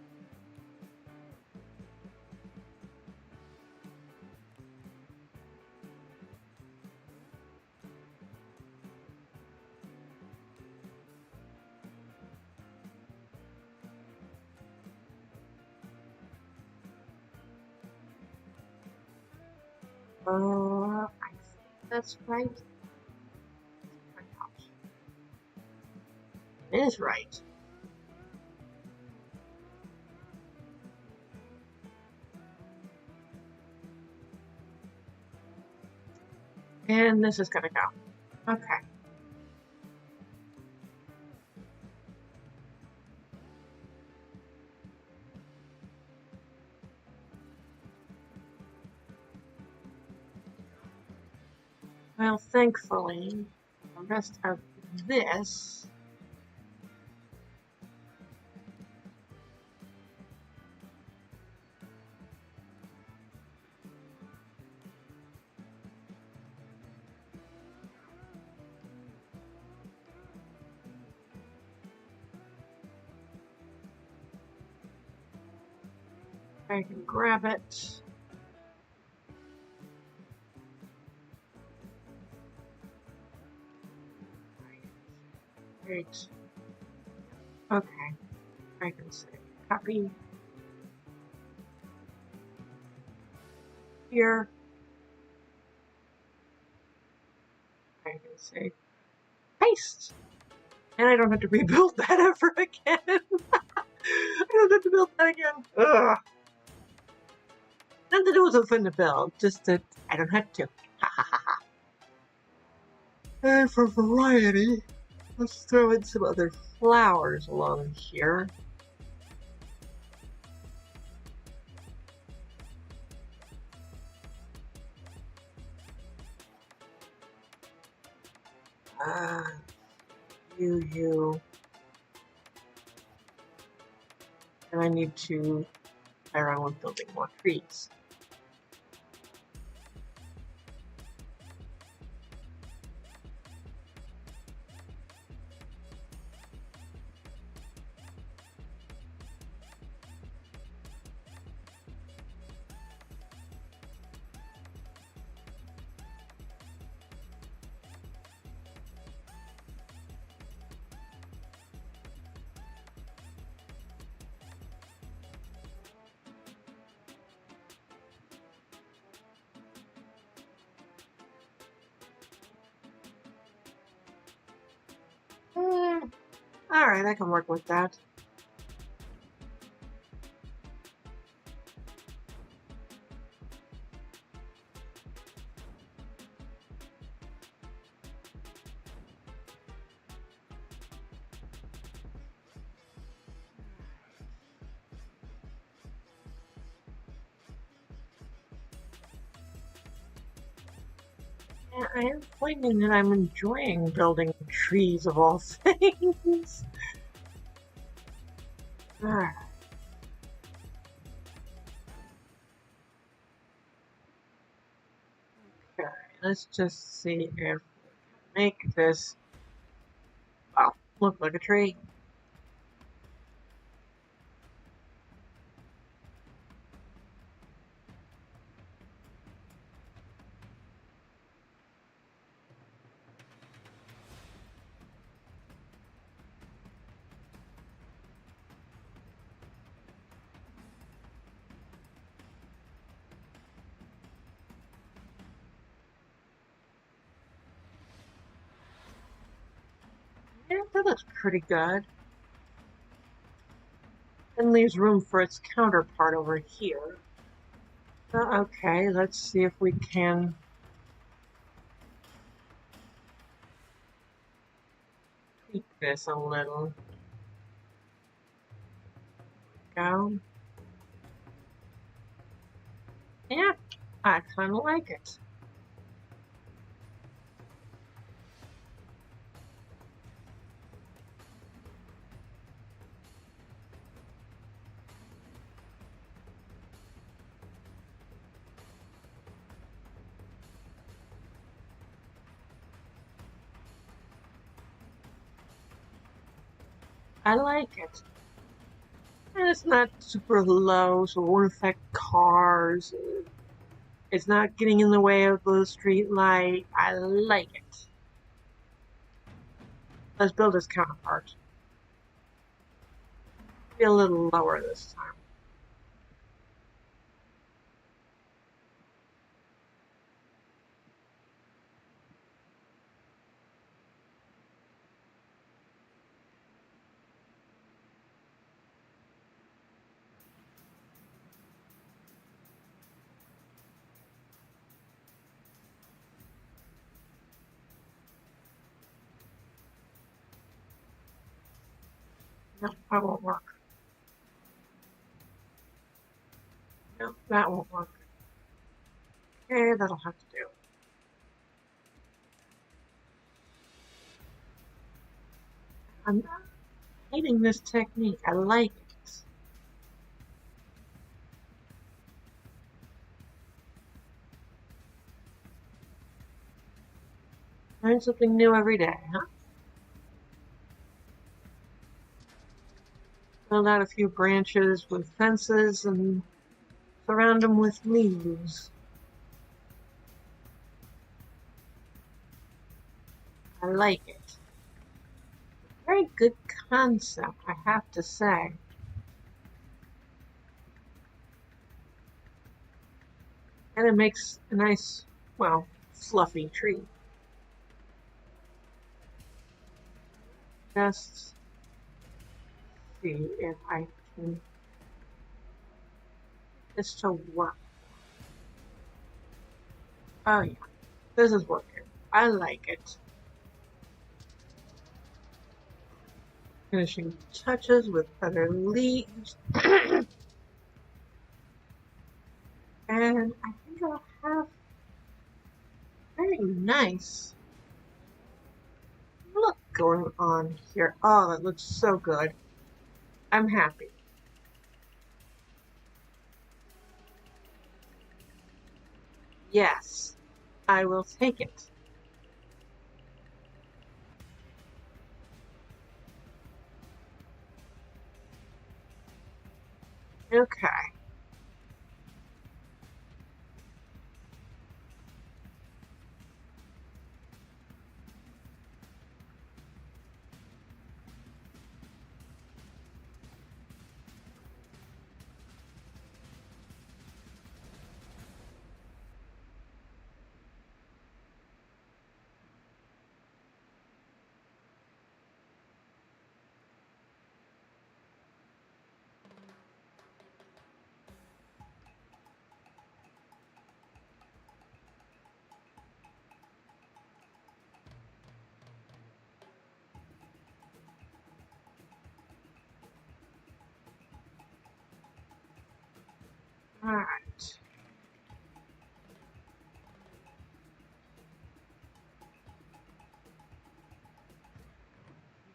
I think that's right. My gosh. It is right. And this is gonna go. Okay. Well, thankfully, the rest of this I can grab it. Great. Okay. I can say copy here. I can say paste. And I don't have to rebuild that ever again. I don't have to build that again. Ugh. Not that it wasn't fun to build, just that I don't have to. And for variety, let's throw in some other flowers along here. You. And I need to play around with building more trees. Alright, I can work with that. Yeah, I am finding that I'm enjoying building trees of all things. Alright. Okay, let's just see if we can make this Look like a tree. Yeah, that looks pretty good. And leaves room for its counterpart over here. Okay, let's see if we can tweak this a little. Go. Yeah, I kind of like it. I like it. And it's not super low, so it won't affect cars. It's not getting in the way of the street light. I like it. Let's build its counterpart. Be a little lower this time. No, that won't work. No, that won't work. Okay, that'll have to do. I'm hating this technique. I like it. Learn something new every day, huh? Build out a few branches with fences and surround them with leaves. I like it. Very good concept, I have to say. And it makes a nice, well, fluffy tree. Just see if I can get this to work. Oh yeah, this is working. I like it. Finishing touches with other leaves. And I think I'll have very nice look going on here. Oh, that looks so good. I'm happy. Yes, I will take it. Okay. All right.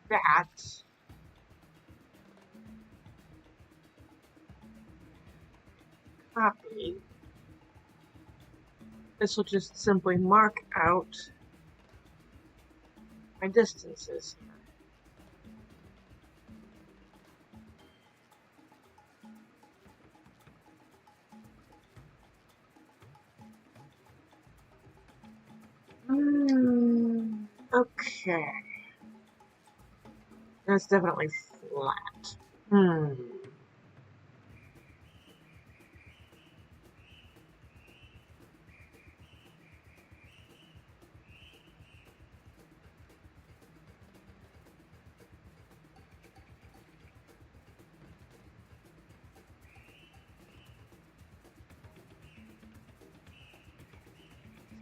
That. Copy. This will just simply mark out my distances here. Okay. That's definitely flat. Hmm.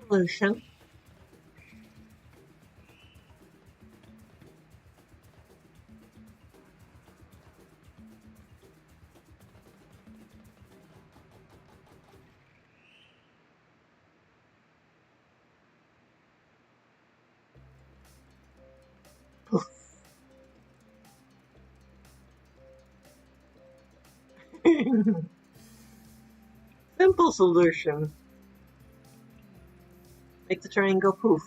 Solution. Simple solution. Make the train go poof.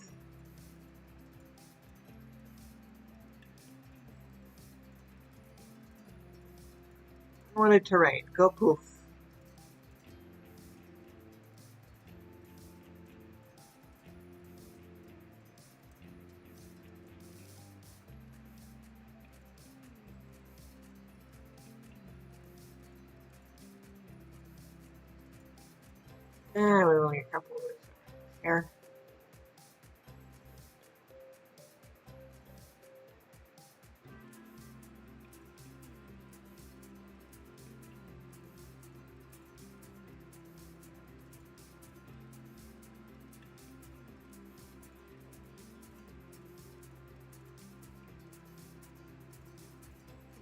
Wanted terrain. Go poof. We're only a couple of minutes here.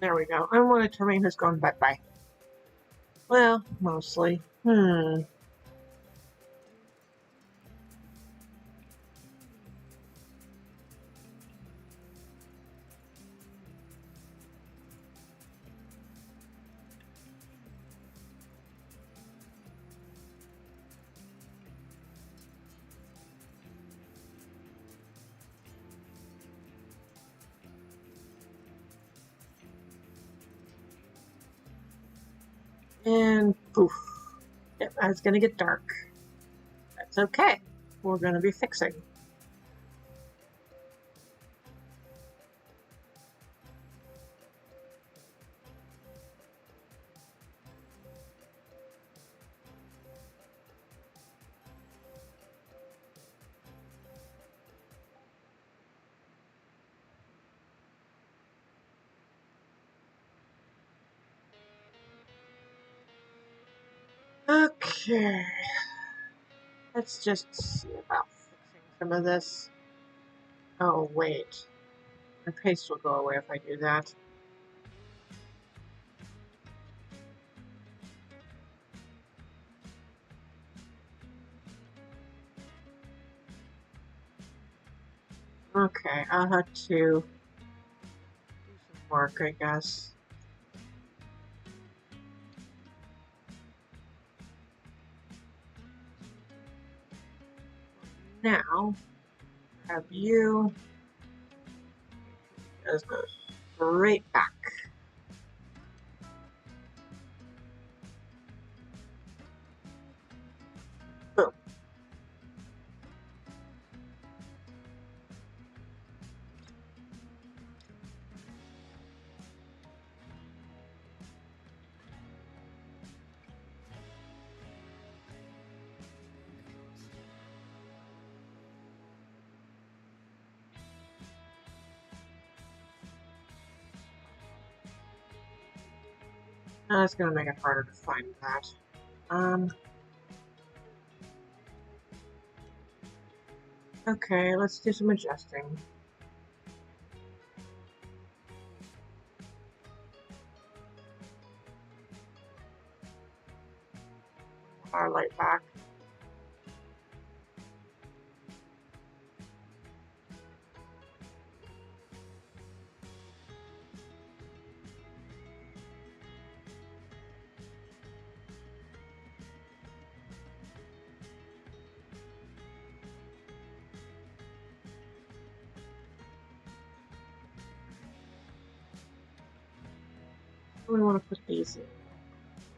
There we go. Unwanted terrain has gone bye-bye. Well, mostly. And poof. Yep, it's gonna get dark. That's okay. We're gonna be fixing. Okay. Let's just see about fixing some of this. Oh, wait. My paste will go away if I do that. Okay, I'll have to do some work, I guess. Now, have you just go straight back. Boom. That's gonna make it harder to find that. Okay, let's do some adjusting. Our light back. We want to put these in.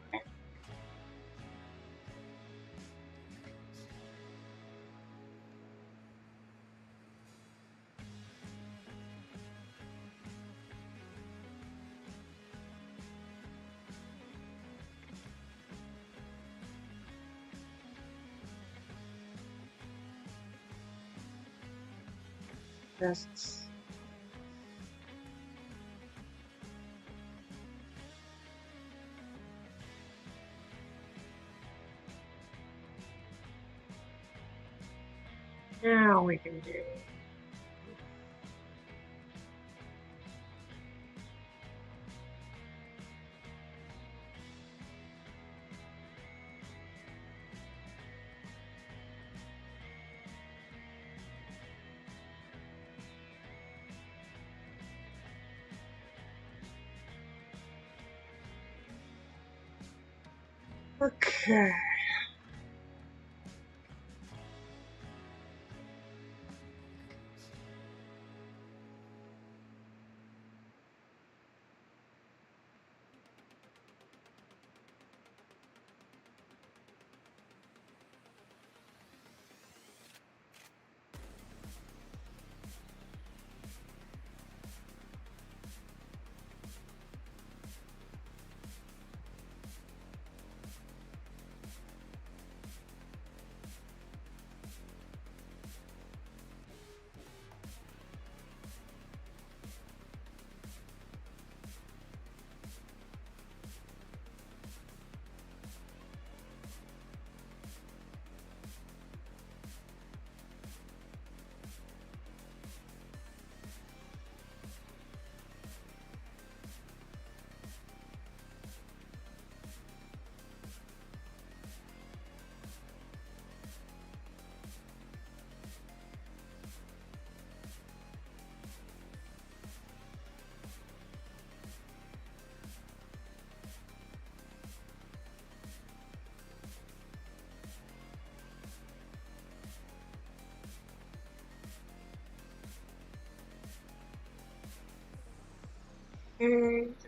Okay. Chests. Now we can do. Okay.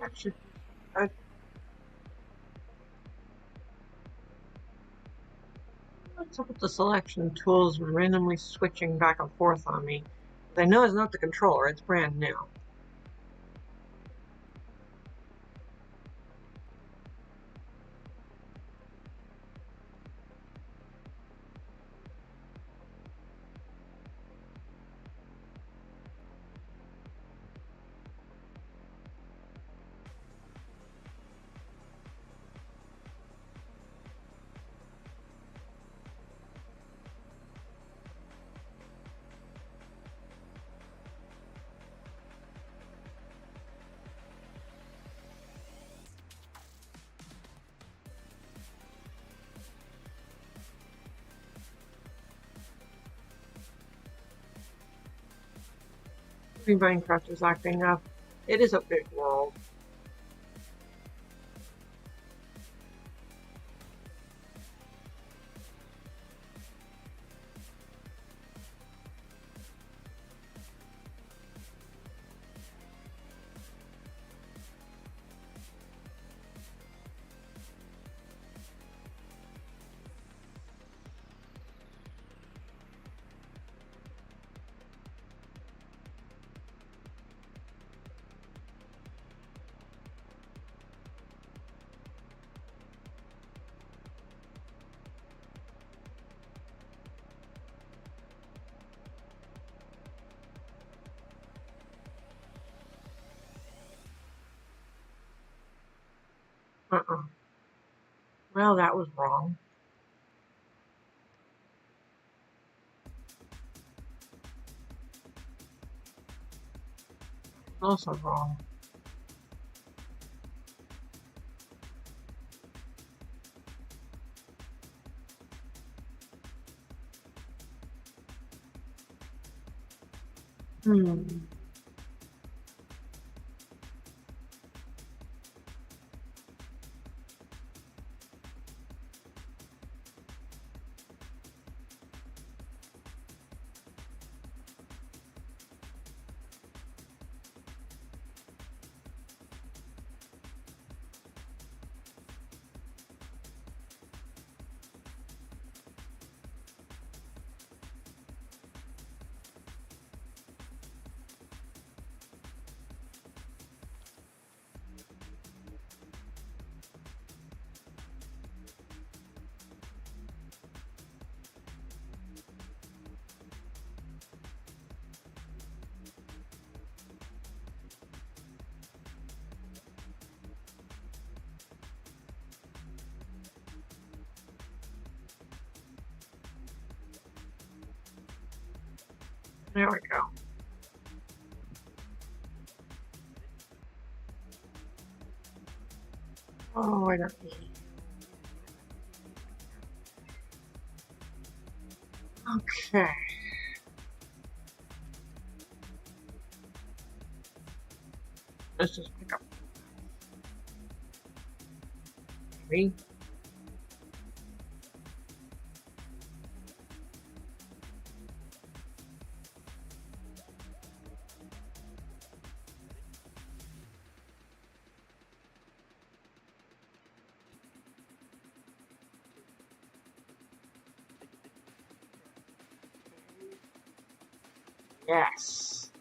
Actually, what's up with the selection tools randomly switching back and forth on me? I know it's not the controller, it's brand new. Minecraft is acting up. It is a big world. Well, that was wrong. Also wrong. Hmm. There we go. Oh, I don't need it. Okay. Let's just pick up 3. Yes.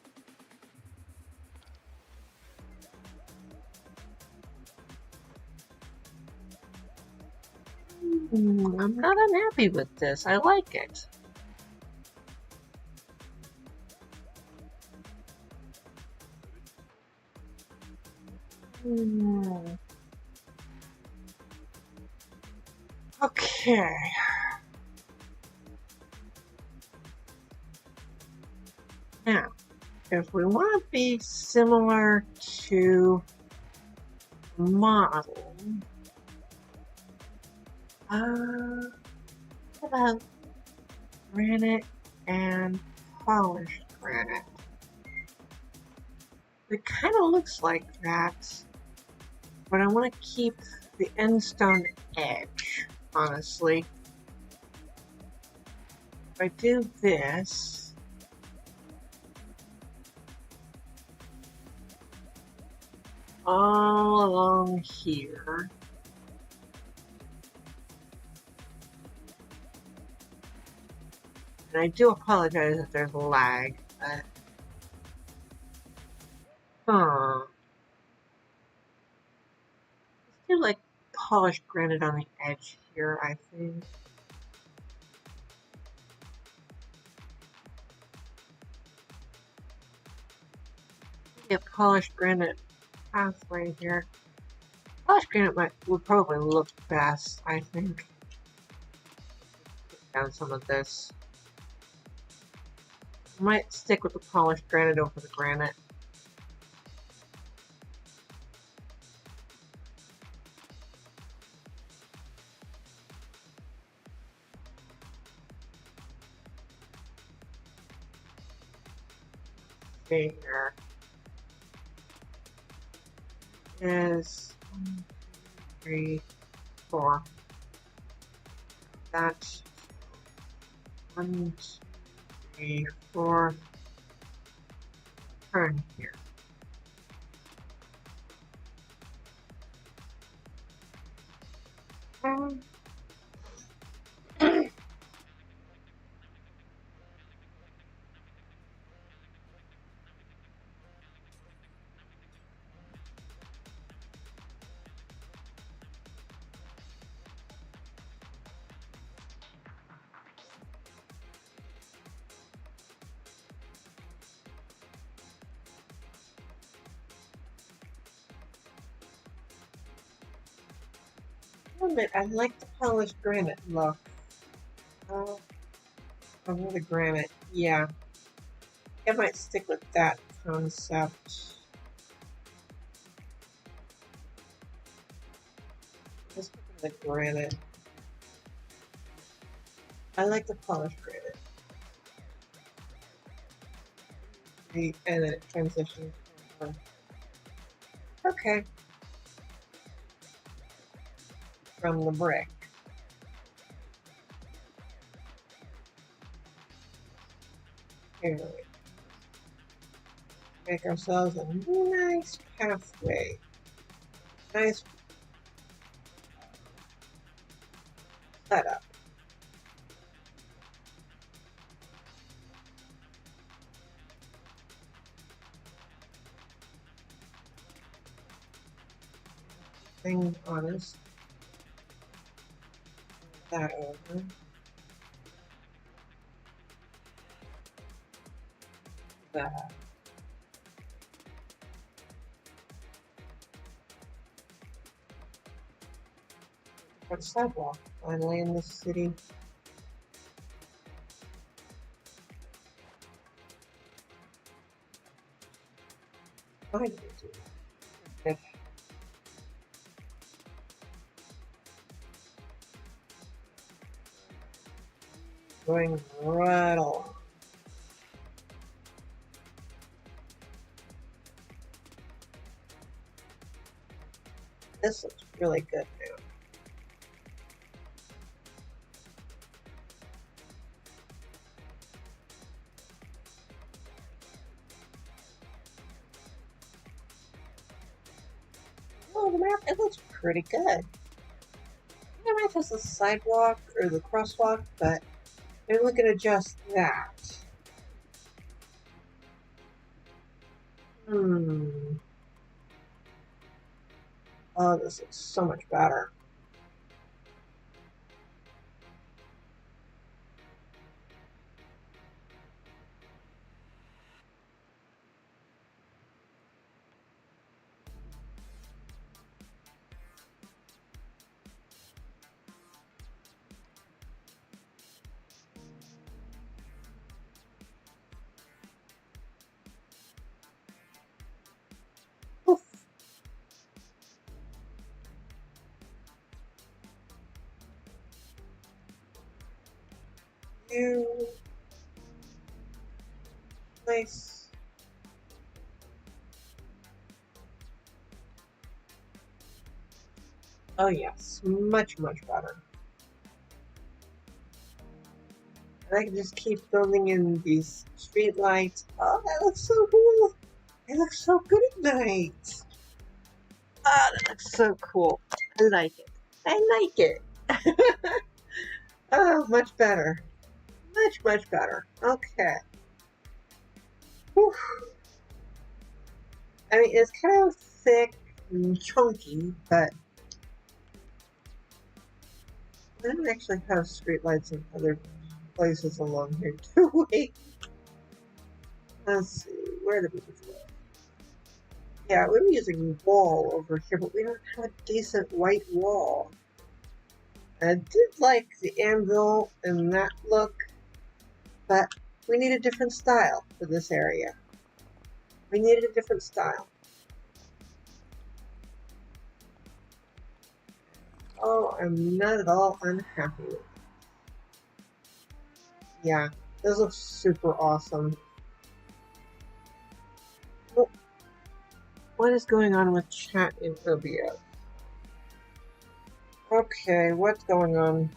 I'm not unhappy with this. I like it. Okay. Now, if we want to be similar to model, what about granite and polished granite? It kind of looks like that, but I want to keep the end stone edge, honestly. If I do this, all along here, and I do apologize if there's lag, but let's do like polished granite on the edge here, I think. Get polished granite pathway here. Polished granite would probably look best, I think. Put down some of this. I might stick with the polished granite over the granite. See here. Is 1, 2, 3, 4. That's 1, 2, 3, 4. Turn here. I like the polished granite look. Over the granite, yeah. I might stick with that concept. Just the granite. I like the polished granite. And then it transitions. Okay. From the brick. Here we make ourselves a nice pathway. Nice setup. Being honest. That over. That. For the sidewalk, finally in the city. I do. Okay. Going right along. This looks really good now. Oh, the map, it looks pretty good. Not much as the sidewalk or the crosswalk, but maybe we can adjust that. Hmm. Oh, this looks so much better. Oof. New place. Oh yes, much, much better. And I can just keep building in these street lights. Oh, that looks so cool. It looks so good at night. Ah, that looks so cool. I like it. I like it. Oh, much better. Much, much better. Okay. Whew. I mean, it's kind of thick and chunky, but I don't actually have streetlights in other places along here too. Wait, let's see. Where did we go? Yeah, we were using wall over here, but we don't have a decent white wall. I did like the anvil and that look, but we need a different style for this area. We needed a different style. Oh, I'm not at all unhappy with it. Yeah, this looks super awesome. What is going on with chat in OBS? Okay, what's going on?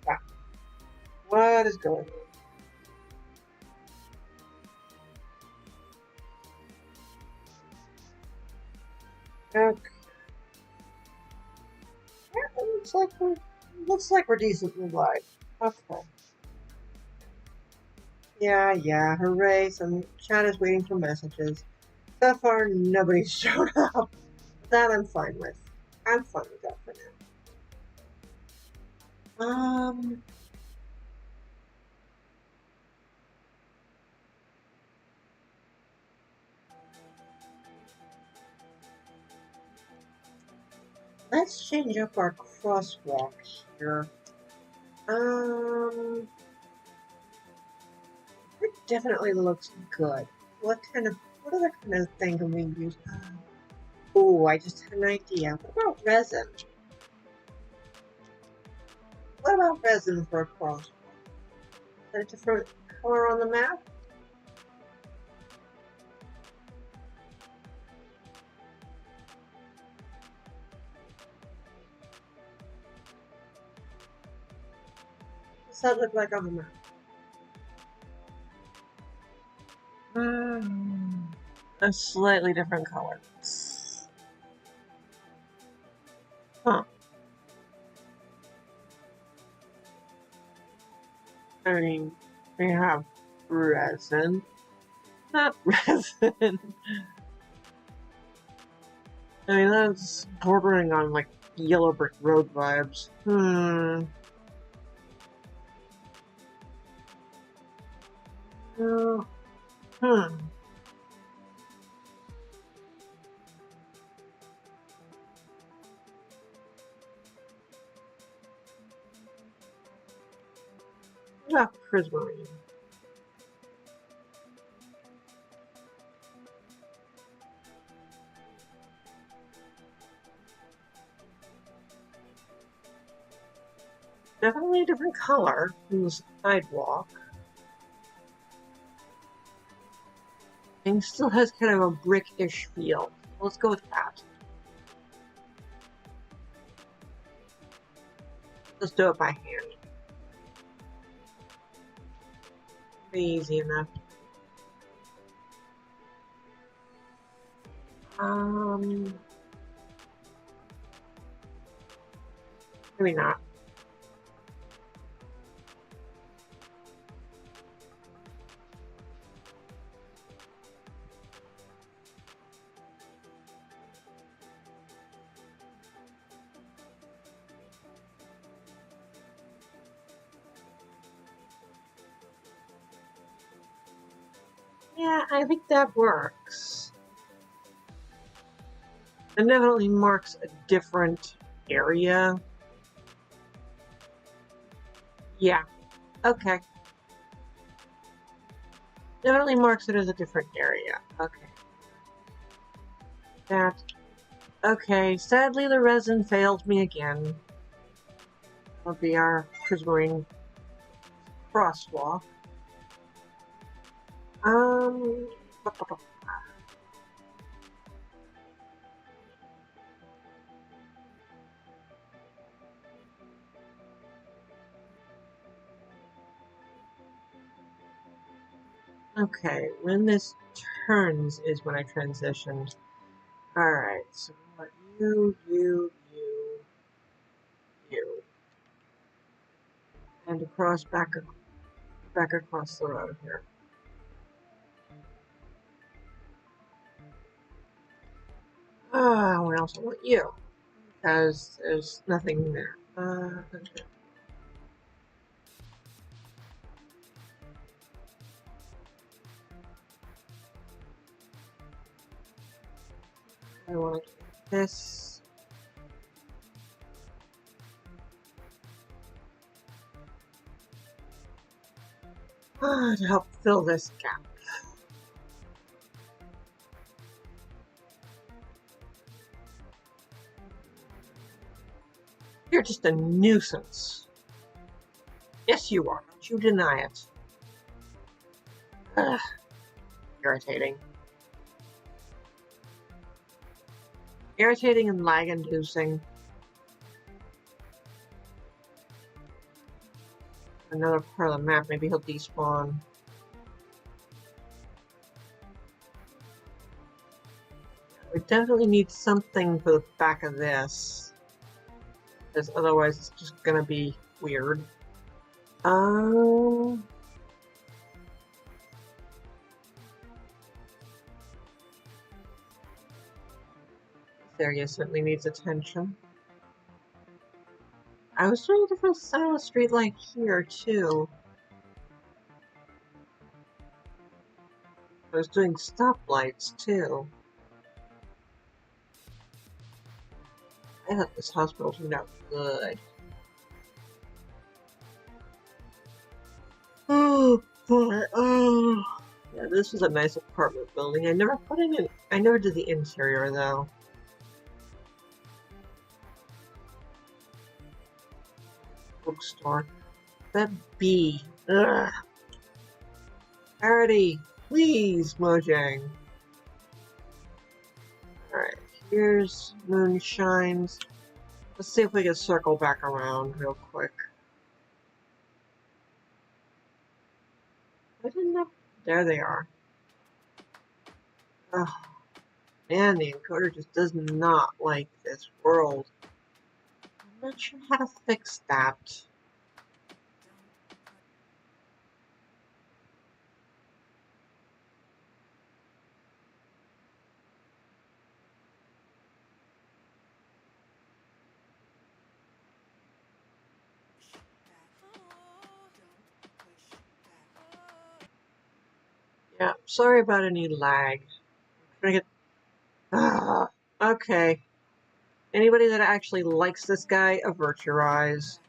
Yeah. What is going on? Okay. Yeah, it looks like we're decently live. Okay. Yeah, hooray, some chat is waiting for messages. So far, nobody's shown up. That I'm fine with. I'm fine with that for now. Let's change up our crosswalk here. It definitely looks good. What other kind of thing can we use? Oh, I just had an idea. What about resin? What about resin for a crosswalk? Is that a different color on the map? What's that look like on the map? A slightly different color. Huh. I mean, we have resin. Not resin. I mean, that's bordering on like yellow brick road vibes. Uh, hmm. Yeah, prismarine. Definitely a different color from the sidewalk. And still has kind of a brick-ish feel. Let's go with that. Let's do it by hand. Be easy enough. Maybe not. Yeah, I think that works. It definitely marks a different area. Yeah, okay. Definitely marks it as a different area. Okay. That. Okay, sadly the resin failed me again. That'll be our prismarine crosswalk. Um. Okay, when this turns is when I transitioned. Alright, so you. And across back across the road here. What else? I want you. Because there's nothing there. Okay. I want this. To help fill this gap. You're just a nuisance. Yes, you are. Don't you deny it. Ugh, irritating. Irritating and lag-inducing. Another part of the map. Maybe he'll despawn. We definitely need something for the back of this. Because otherwise it's just gonna be weird. This area certainly needs attention. I was doing a different style of street light here, too. I was doing stoplights, too. I thought this hospital turned out good. Oh, boy. Oh. Yeah, this was a nice apartment building. I never did the interior, though. Bookstore. That B. Ugh. Parody! Please, Mojang. Alright, here's Moonshines. Let's see if we can circle back around real quick. I didn't know. There they are. Ugh. Man, the encoder just does not like this world. I'm not sure how to fix that. Yeah, sorry about any lag. I'm trying to get. Okay. Anybody that actually likes this guy, avert your eyes.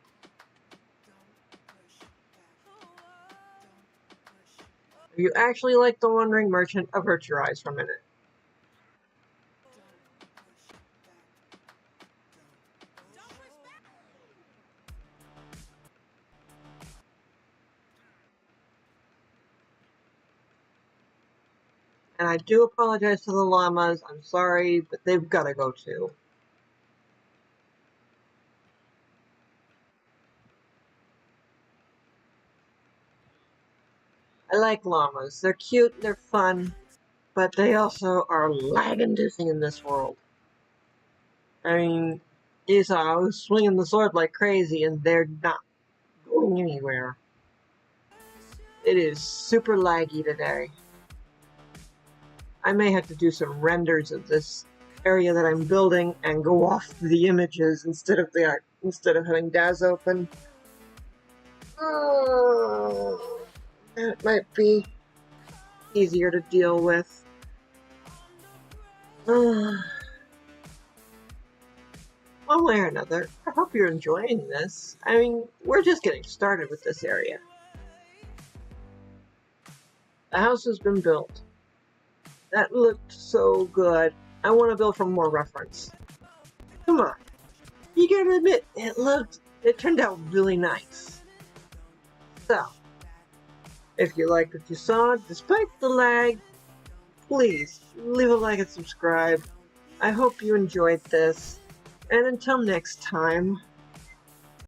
If you actually like the Wandering Merchant, avert your eyes for a minute. And I do apologize to the llamas. I'm sorry, but they've got to go too. I like llamas. They're cute, they're fun, but they also are lag-inducing in this world. I mean, Esau was swinging the sword like crazy, and they're not going anywhere. It is super laggy today. I may have to do some renders of this area that I'm building and go off the images instead of having DAS open. Oh, that might be easier to deal with. One way or another, I hope you're enjoying this. I mean, we're just getting started with this area. The house has been built. That looked so good. I want to build for more reference. Come on. You gotta admit, it turned out really nice. So, if you liked what you saw, despite the lag, please leave a like and subscribe. I hope you enjoyed this. And until next time,